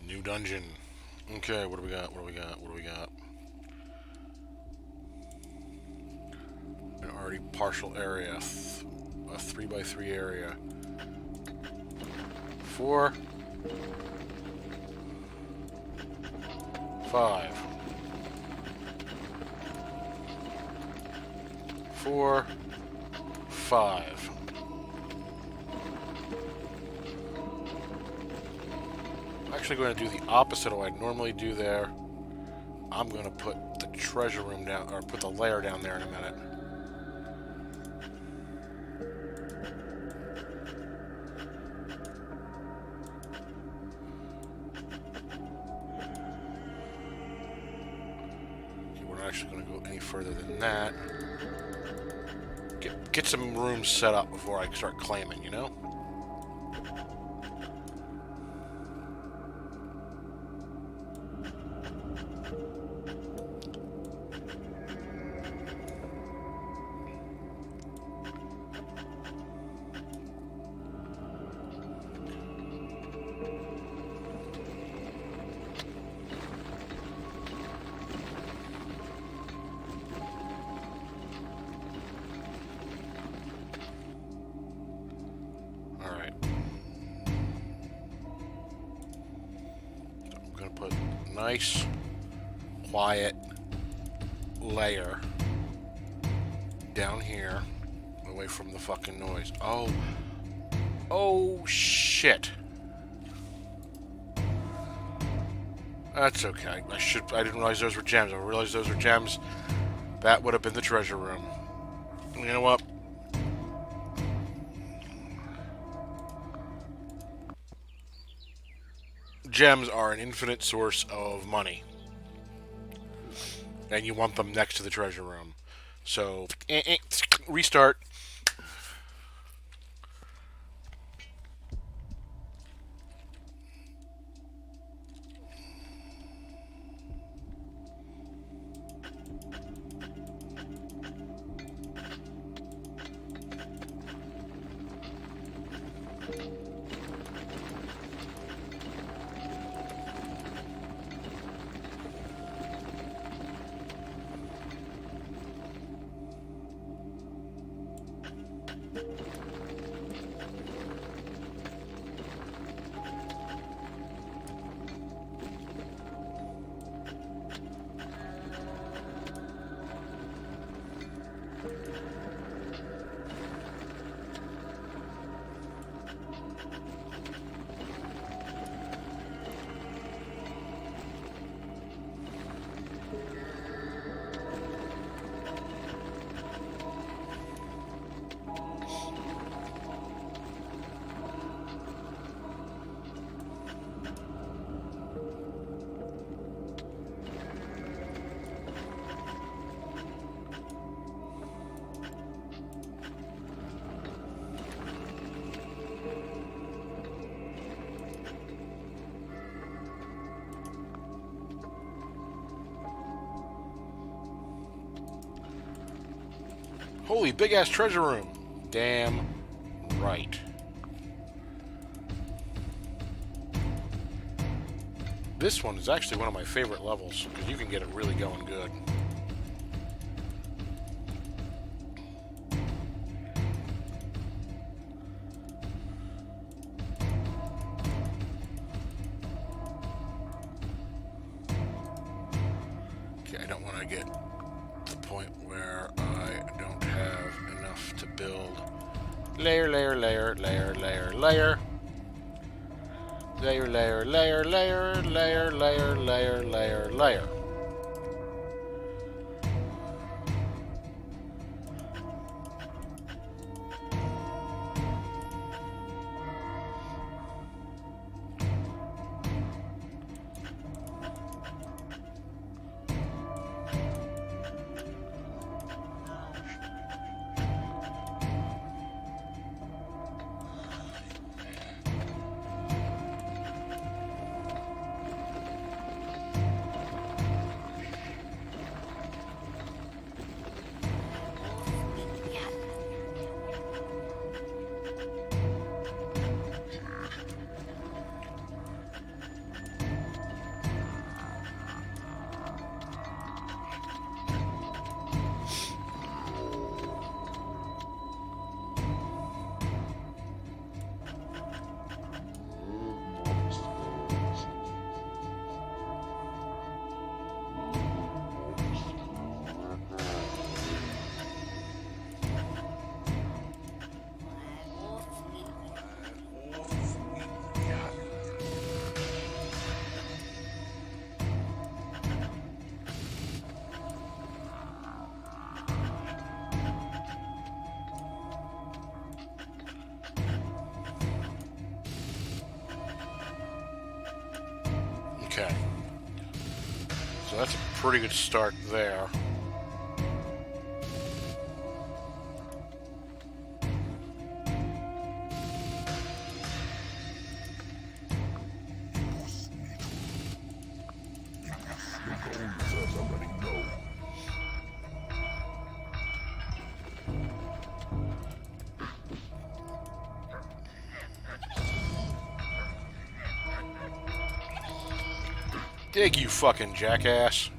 Speaker 1: New dungeon. Okay, what do we got? What do we got? What do we got? An already partial area. A 3x3 area. 4. 5. 4. 5. I'm actually going to do the opposite of what I normally do there. I'm going to put the treasure room down, or put the lair down there in a minute. Okay, we're not actually going to go any further than that. Get some rooms set up before I start claiming, you know? Alright. So I'm going to put nice, quiet layer down here, away from the fucking noise. Oh. Oh, shit. That's okay. I didn't realize those were gems. I realized those were gems. That would have been the treasure room. You know what? Gems are an infinite source of money. And you want them next to the treasure room. So, restart. Holy big ass treasure room. Damn right. This one is actually one of my favorite levels because you can get it really going good. Okay, I don't want to get to the point where I don't have enough to build. Layer, layer, layer, layer, layer, layer. Layer, layer, layer, layer, layer, layer, layer, layer, layer. So that's a pretty good start there.
Speaker 3: Gold reserves are running low.
Speaker 1: Dig, you fucking jackass.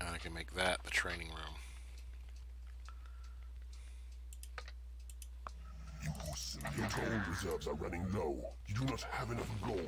Speaker 1: And I can make that the training room.
Speaker 3: Your gold reserves are running low. You do not have enough gold.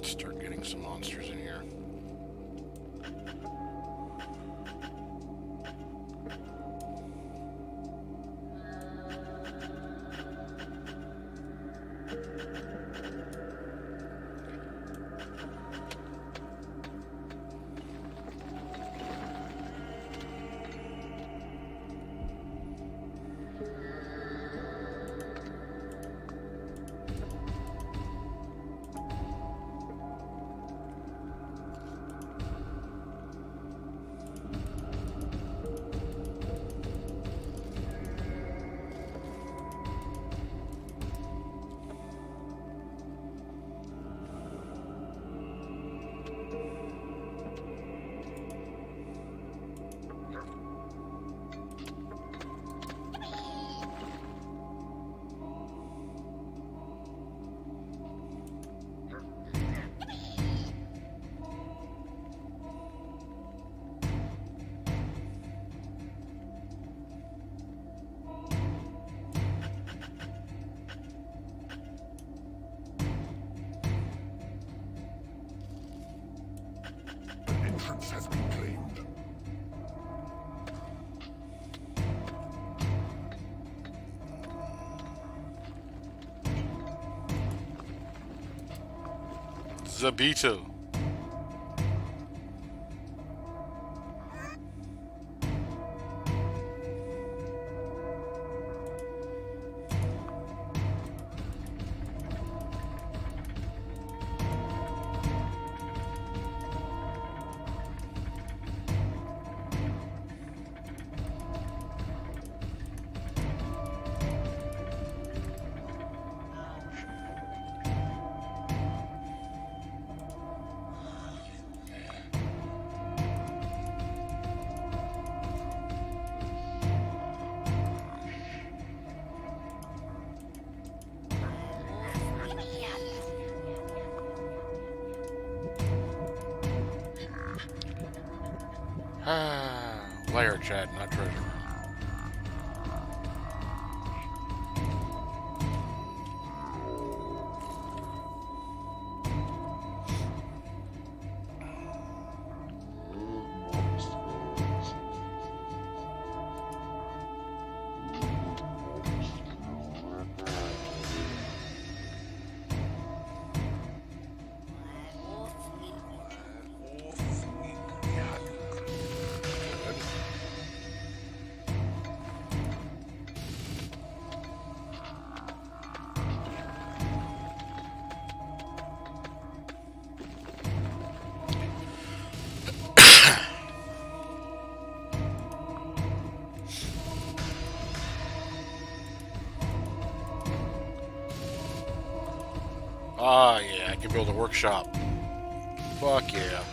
Speaker 1: Start getting some monsters in here.
Speaker 3: An entrance has been claimed.
Speaker 1: Zabito. Layer chat, not treasure. Ah, yeah, I can build a workshop. Fuck yeah.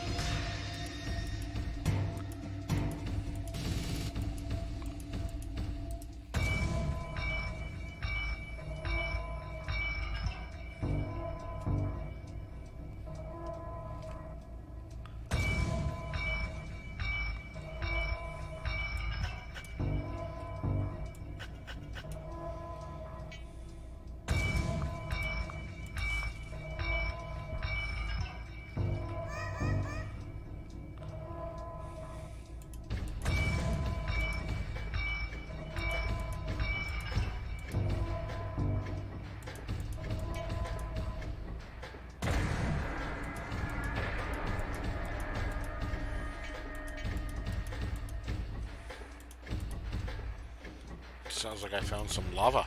Speaker 1: Sounds like I found some lava.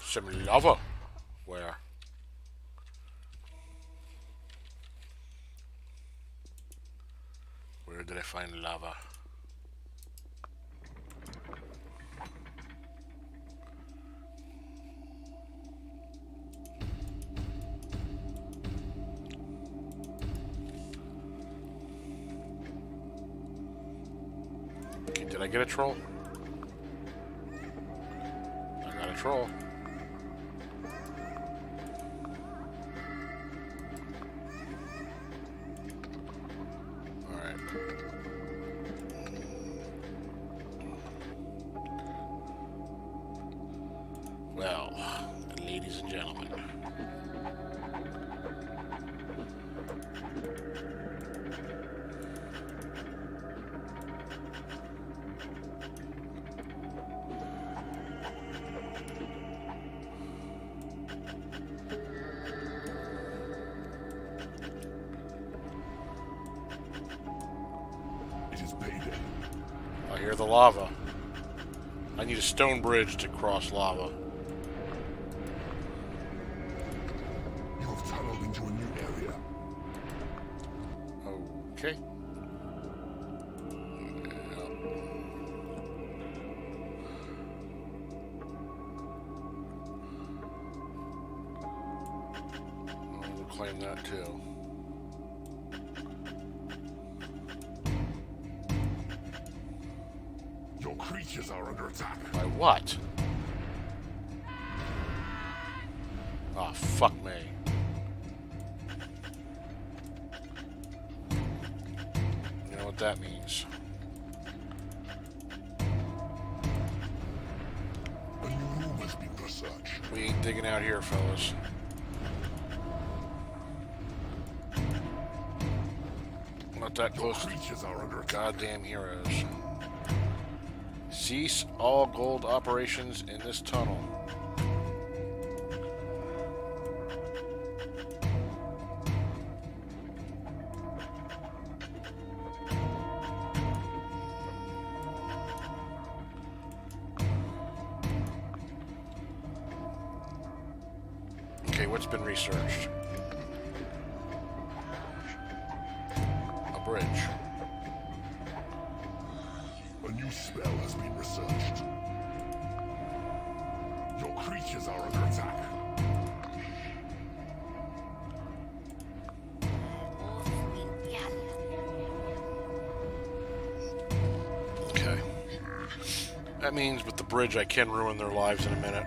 Speaker 1: Some lava. Where? Where did I find lava? Okay, did I get a troll? I got a troll. Alright. Well, ladies and gentlemen.
Speaker 3: It is payday.
Speaker 1: I hear the lava. I need a stone bridge to cross lava.
Speaker 3: You have tunneled into a new area.
Speaker 1: Okay. We'll claim that too.
Speaker 3: Your creatures are under attack.
Speaker 1: By what? Oh, fuck me. You know what that means.
Speaker 3: A new room has been researched.
Speaker 1: We ain't digging out here, fellas. Not that
Speaker 3: Your
Speaker 1: close to
Speaker 3: creatures are under attack.
Speaker 1: goddamn heroes. Cease all gold operations in this tunnel. Okay, what's been researched? A bridge.
Speaker 3: A new spell has been researched. Your creatures are under attack.
Speaker 1: Okay. That means with the bridge I can ruin their lives in a minute.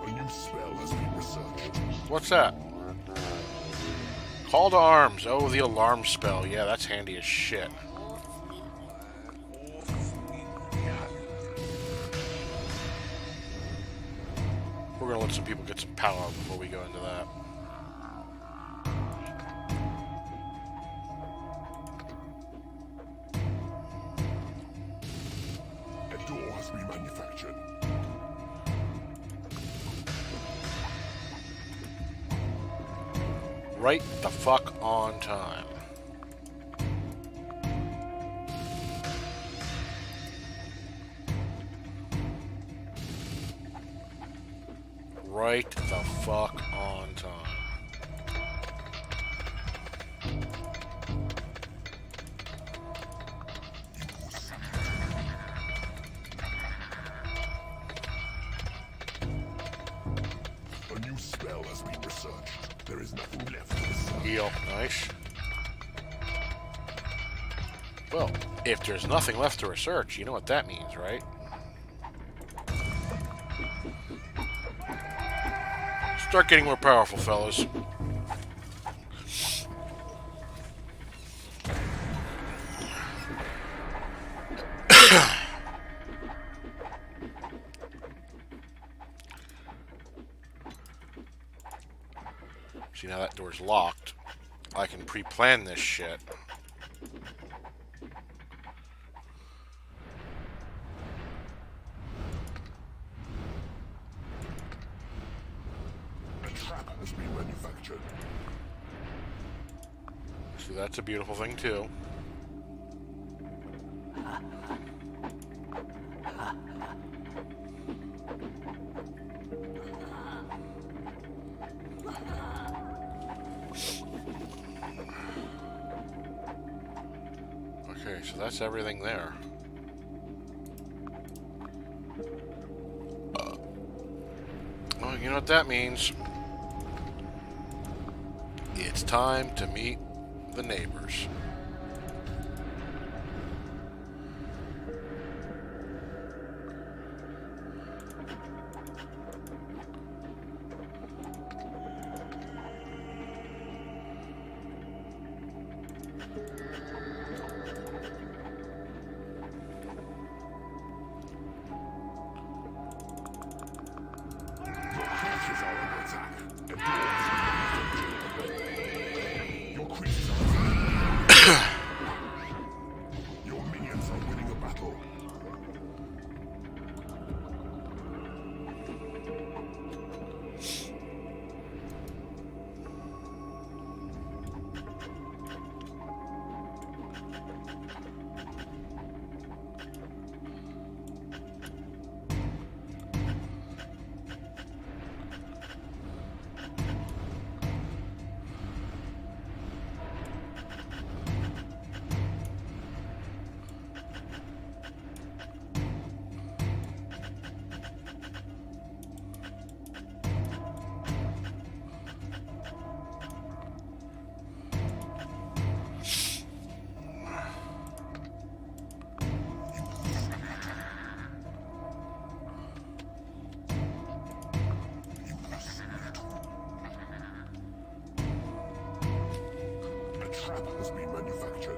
Speaker 3: A new spell has been researched.
Speaker 1: What's that? Call to arms. Oh, the alarm spell. Yeah, that's handy as shit. We're gonna let some people get some power before we go into that.
Speaker 3: A door has been manufactured.
Speaker 1: Right the fuck on time. Right the fuck on time.
Speaker 3: A new spell has been researched. There is nothing left to research.
Speaker 1: Heal. Nice. Well, if there's nothing left to research, you know what that means, right? Start getting more powerful, fellas. See, now that door's locked. I can pre-plan this shit. See, that's a beautiful thing too. Okay, so that's everything there. Well, you know what that means. It's time to meet the neighbors.
Speaker 3: Creatures are under attack. The door Your creatures are Your minions are winning a battle. A trap has been manufactured.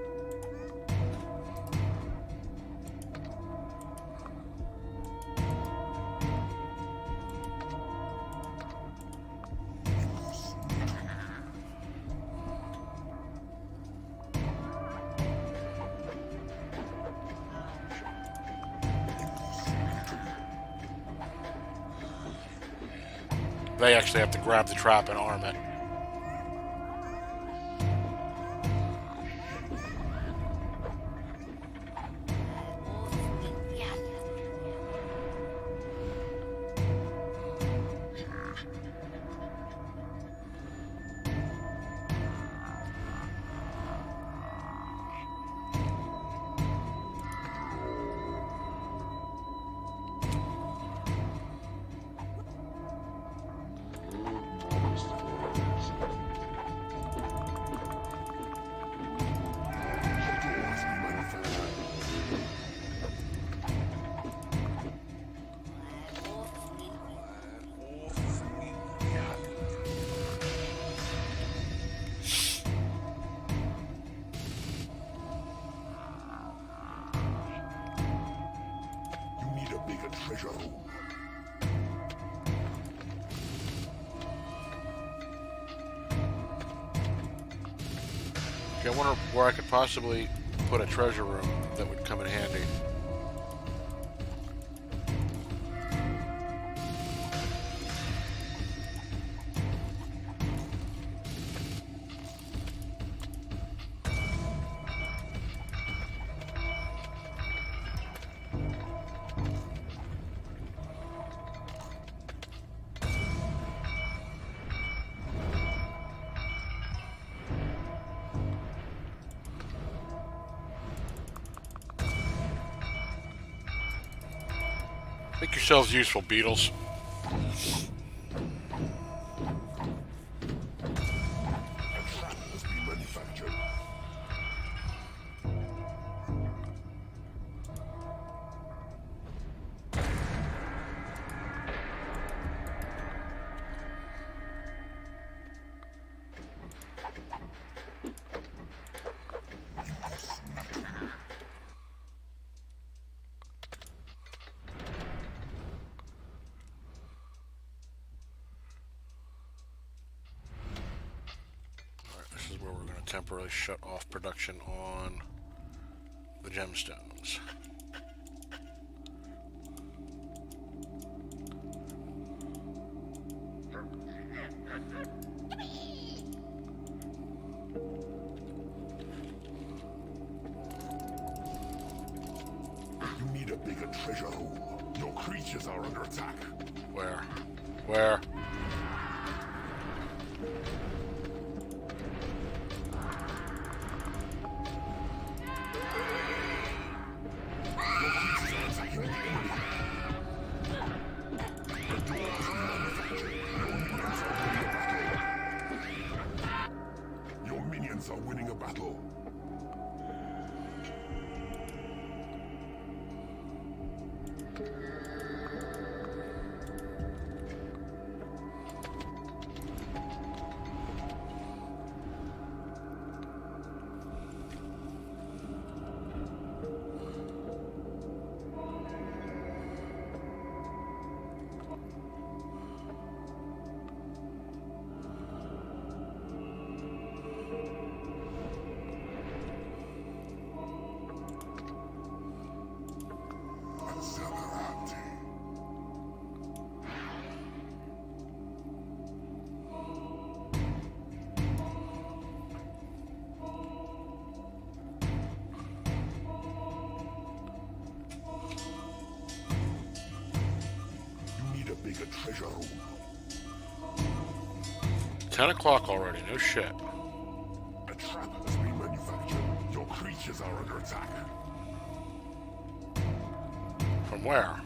Speaker 1: They actually have to grab the trap and arm it. You need a bigger treasure room. Okay, I wonder where I could possibly put a treasure room that would come in handy. Make yourselves useful, beetles.
Speaker 3: A trap has been manufactured.
Speaker 1: This is where we're going to temporarily shut off production on the gemstones.
Speaker 3: bigger treasure room. Your creatures are under attack.
Speaker 1: Where? Where?
Speaker 3: Your minions are winning a battle. You need a bigger treasure room.
Speaker 1: 10 o'clock already, no shit.
Speaker 3: A trap has been manufactured. Your creatures are under attack.
Speaker 1: From where?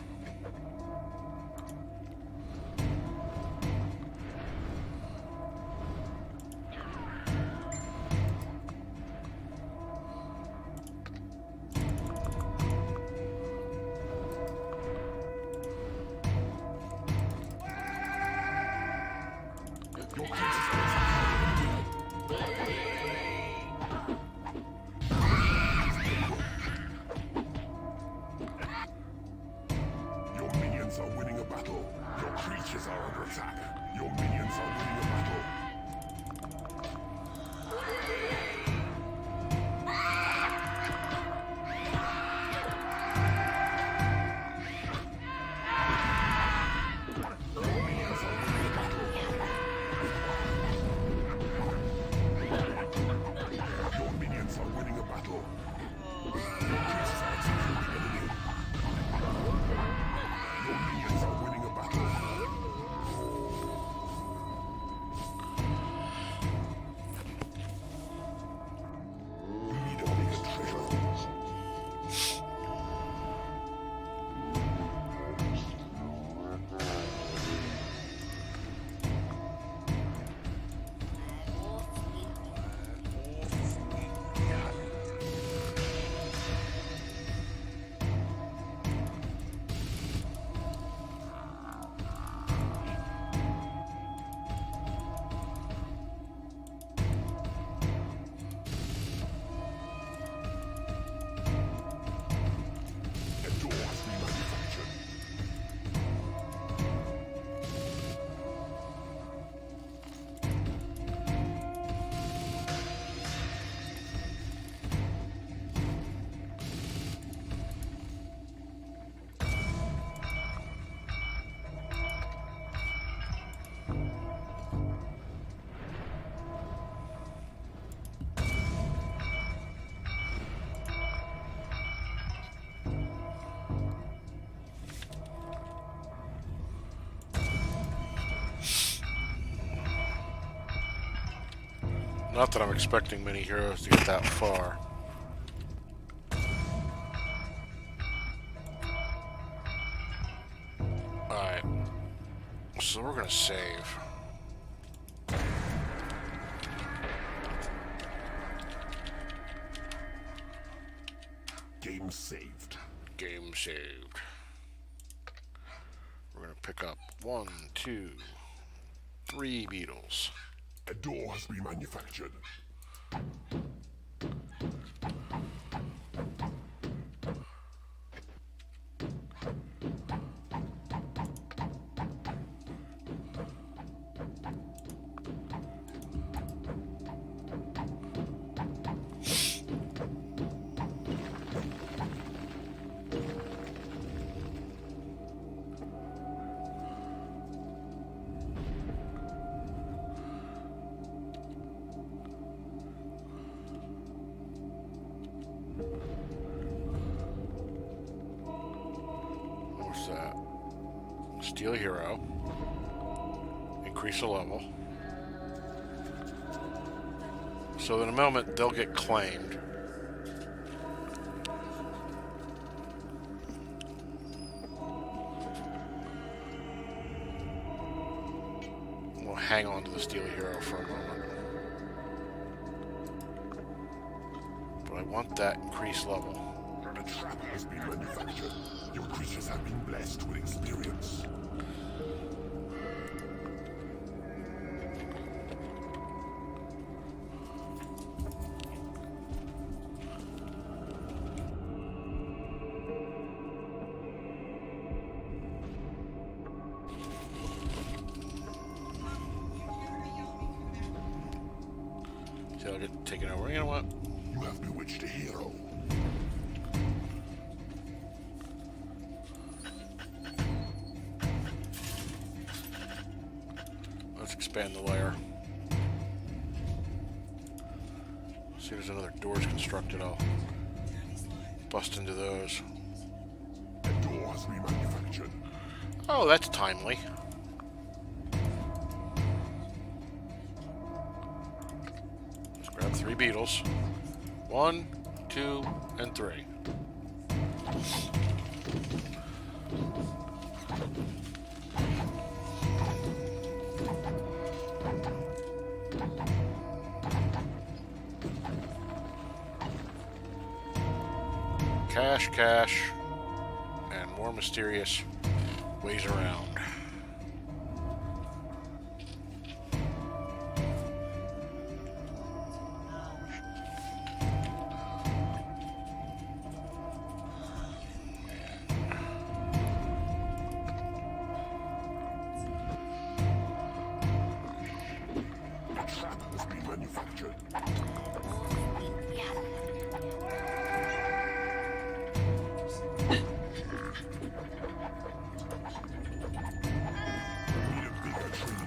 Speaker 3: Your creatures are attacking. Your minions are winning a battle. Your creatures are under attack. Your minions are winning a battle. Your minions are winning a battle. Your minions are winning a battle. Your creatures are attacking the enemy. Your minions are winning a battle. You need a bigger treasure room. A door has been manufactured.
Speaker 1: Not that I'm expecting many heroes to get that far. Alright. So we're gonna save.
Speaker 3: Game saved.
Speaker 1: Game saved. We're gonna pick up 1, 2, 3 beetles.
Speaker 3: A door has been manufactured.
Speaker 1: Steal a hero. Increase the level. So in a moment, they'll get claimed. We'll hang on to the Steal a hero for a moment. But I want that increased level.
Speaker 3: A trap has been manufactured. Your creatures have been blessed with experience.
Speaker 1: So I'll get taken over. You know what?
Speaker 3: You have bewitched a hero.
Speaker 1: Let's expand the layer. See if there's another doors constructed. I'll bust into those.
Speaker 3: A door has been manufactured.
Speaker 1: Oh, that's timely. Let's grab 3 beetles. 1, 2, and 3. Cash, cash, and more mysterious ways around.
Speaker 3: A trap has been manufactured. Need a bigger tree.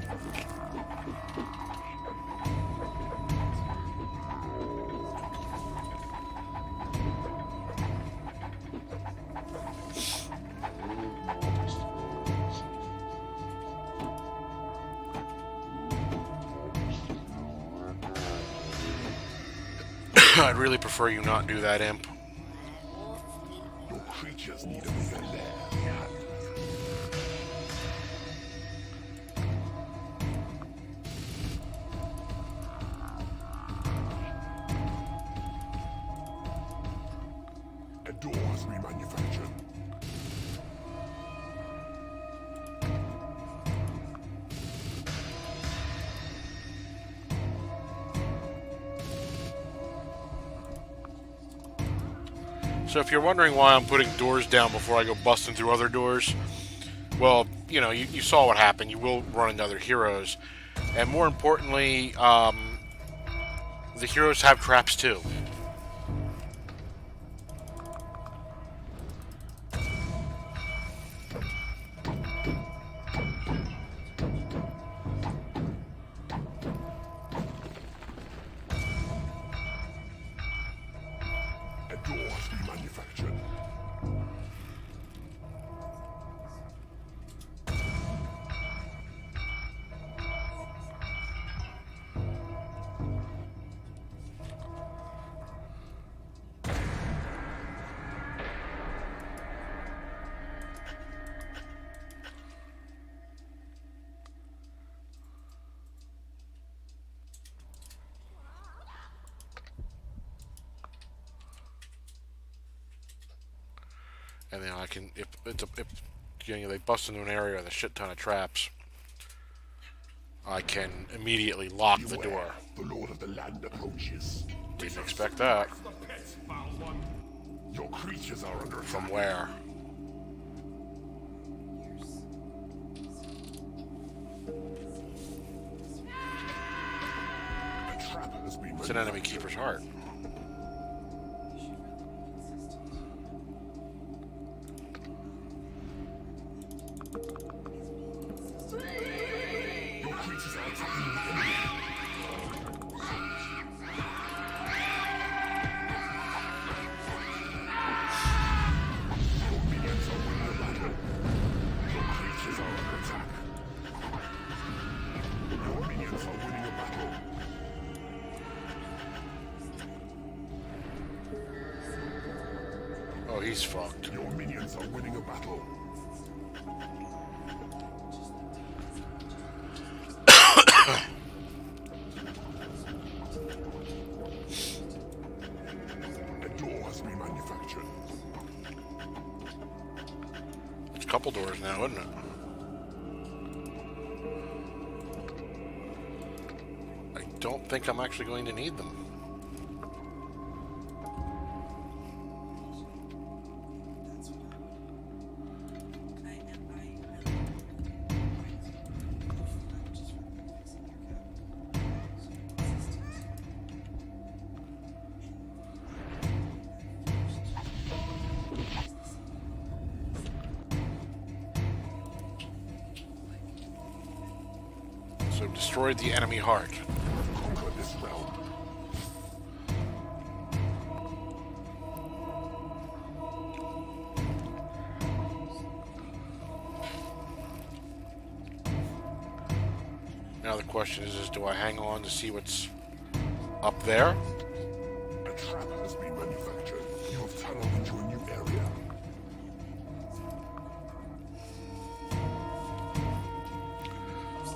Speaker 1: I'd really prefer you not do that, Imp.
Speaker 3: Your creatures need a bigger lair. A door has been manufactured.
Speaker 1: So if you're wondering why I'm putting doors down before I go busting through other doors, well, you know, you saw what happened. You will run into other heroes. And more importantly, the heroes have traps too.
Speaker 3: A door has been manufactured.
Speaker 1: And then I can, if you know, they bust into an area with a shit ton of traps, I can immediately lock the door.
Speaker 3: Beware, the Lord of the Land approaches.
Speaker 1: Didn't expect that.
Speaker 3: Your creatures are under
Speaker 1: From
Speaker 3: attack.
Speaker 1: where?
Speaker 3: A trap has been
Speaker 1: It's an enemy keeper's heart.
Speaker 3: Your creatures are attacking the enemy. Your minions are winning the battle. Your creatures are
Speaker 1: he's fucked.
Speaker 3: Your minions are winning a battle. A door has been manufactured.
Speaker 1: It's a couple doors now, isn't it? I don't think I'm actually going to need them. So I've destroyed the enemy heart.
Speaker 3: Conquer this realm.
Speaker 1: Now the question is do I hang on to see what's up there?
Speaker 3: A trap has been manufactured. You have tunneled into a new area.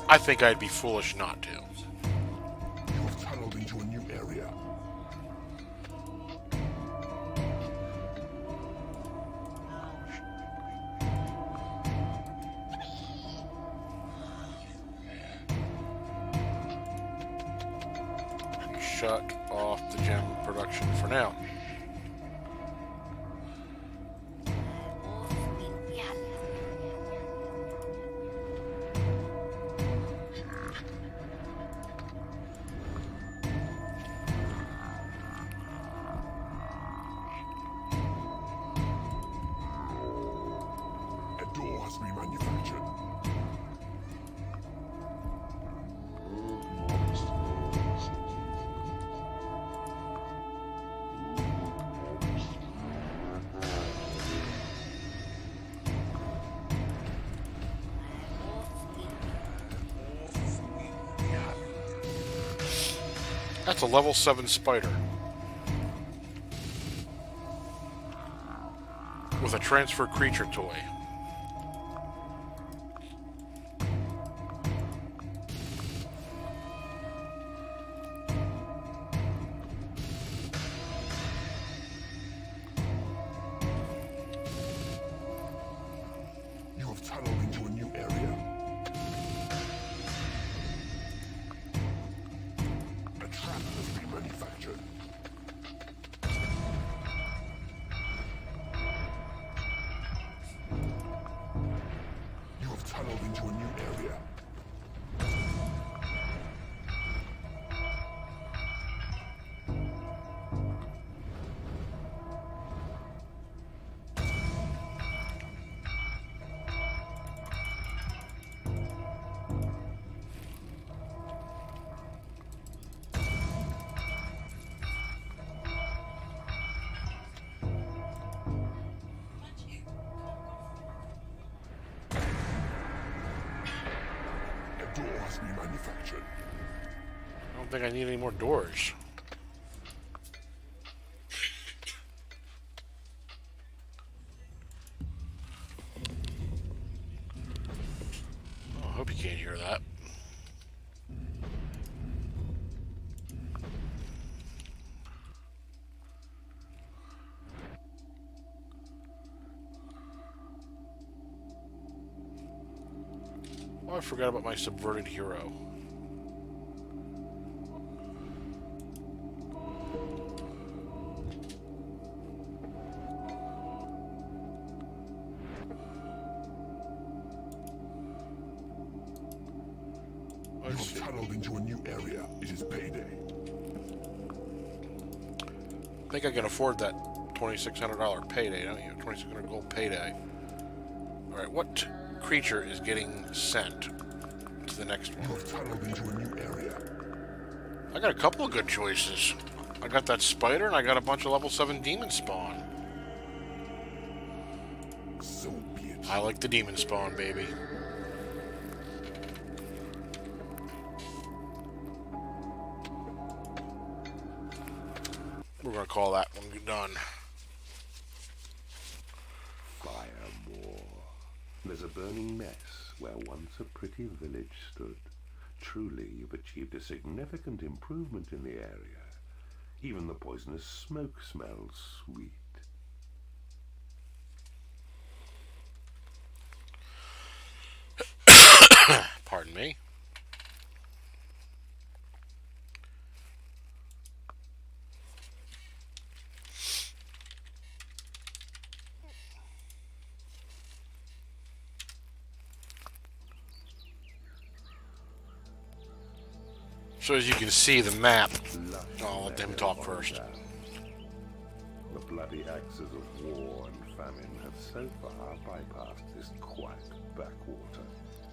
Speaker 1: I think I'd be foolish not to.
Speaker 3: You have tunneled into a new area.
Speaker 1: Shut off the gem production for now.
Speaker 3: A door has been manufactured.
Speaker 1: That's a level 7 spider. With a transfer creature toy.
Speaker 3: You have tunneled into a new area. A trap has been manufactured. You have tunneled into a new area. A door has been manufactured.
Speaker 1: I don't think I need any more doors. Oh, I hope you can't hear that. Oh, I forgot about my subverted hero.
Speaker 3: You have tunneled into a new area. It is payday.
Speaker 1: I think I can afford that $2,600 payday, don't you? 2,600 gold payday. Alright, what creature is getting sent to the next
Speaker 3: You
Speaker 1: one?
Speaker 3: have tunneled into a new area.
Speaker 1: I got a couple of good choices. I got that spider and I got a bunch of level 7 demon spawn.
Speaker 3: So be it.
Speaker 1: I like the demon spawn, baby. We're gonna call that one done.
Speaker 2: is a burning mess where once a pretty village stood. Truly, you've achieved a significant improvement in the area. Even the poisonous smoke smells sweet.
Speaker 1: Pardon me. So as you can see, the map. I'll let them talk first.
Speaker 2: The bloody axes of war and famine have so far bypassed this quack backwater,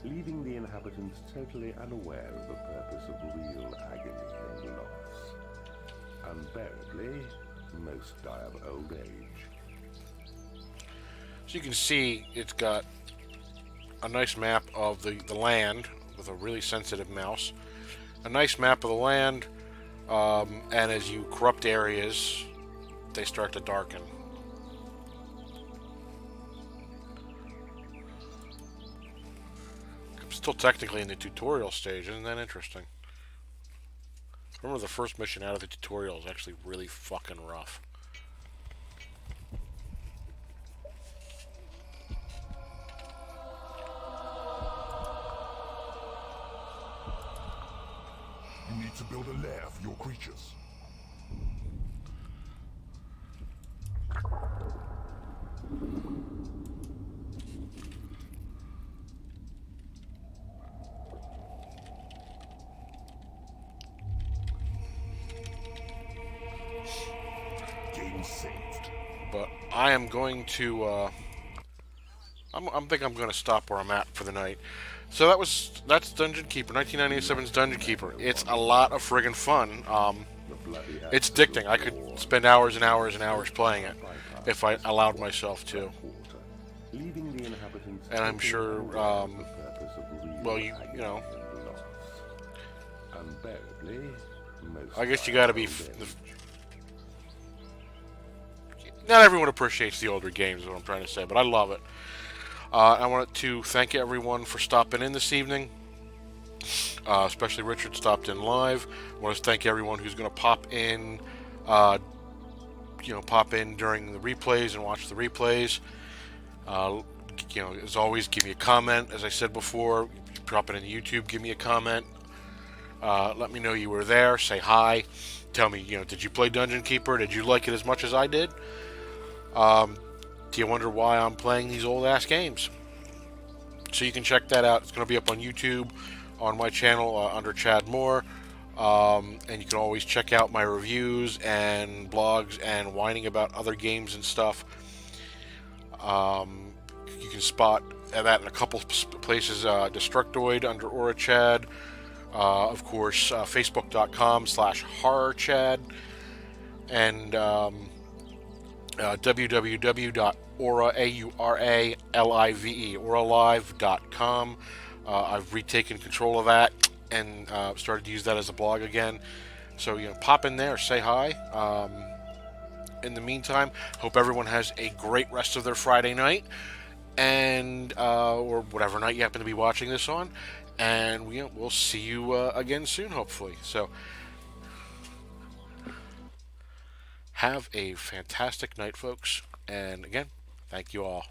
Speaker 2: leaving the inhabitants totally unaware of the purpose of real agony and loss. Unbearably, most die of old age.
Speaker 1: So you can see it's got a nice map of the land with a really sensitive mouse. A nice map of the land, and as you corrupt areas, they start to darken. I'm still technically in the tutorial stage, isn't that interesting? I remember the first mission out of the tutorial is actually really fucking rough.
Speaker 3: You need to build a lair for your creatures. Game saved.
Speaker 1: But I am going to. I'm think I'm going to stop where I'm at for the night. So that's Dungeon Keeper, 1997's Dungeon Keeper. It's a lot of friggin' fun. It's addicting. I could spend hours and hours and hours playing it if I allowed myself to. And I'm sure, well, you know, I guess you got to be. Not everyone appreciates the older games, is what I'm trying to say, but I love it. I want to thank everyone for stopping in this evening, especially Richard stopped in live. I want to thank everyone who's going to pop in, pop in during the replays and watch the replays. As always, give me a comment. As I said before, drop it in YouTube, give me a comment. Let me know you were there. Say hi. Tell me, did you play Dungeon Keeper? Did you like it as much as I did? Do you wonder why I'm playing these old-ass games? So you can check that out. It's going to be up on YouTube, on my channel, under Chad Moore. And you can always check out my reviews and blogs and whining about other games and stuff. You can spot that in a couple places. Destructoid under Aura Chad. Of course, Facebook.com/HorrorChad. And www.auralive.com. I've retaken control of that and started to use that as a blog again. So, pop in there, say hi. In the meantime, hope everyone has a great rest of their Friday night, and or whatever night you happen to be watching this on. And we'll see you again soon, hopefully. So, have a fantastic night, folks. And again, thank you all.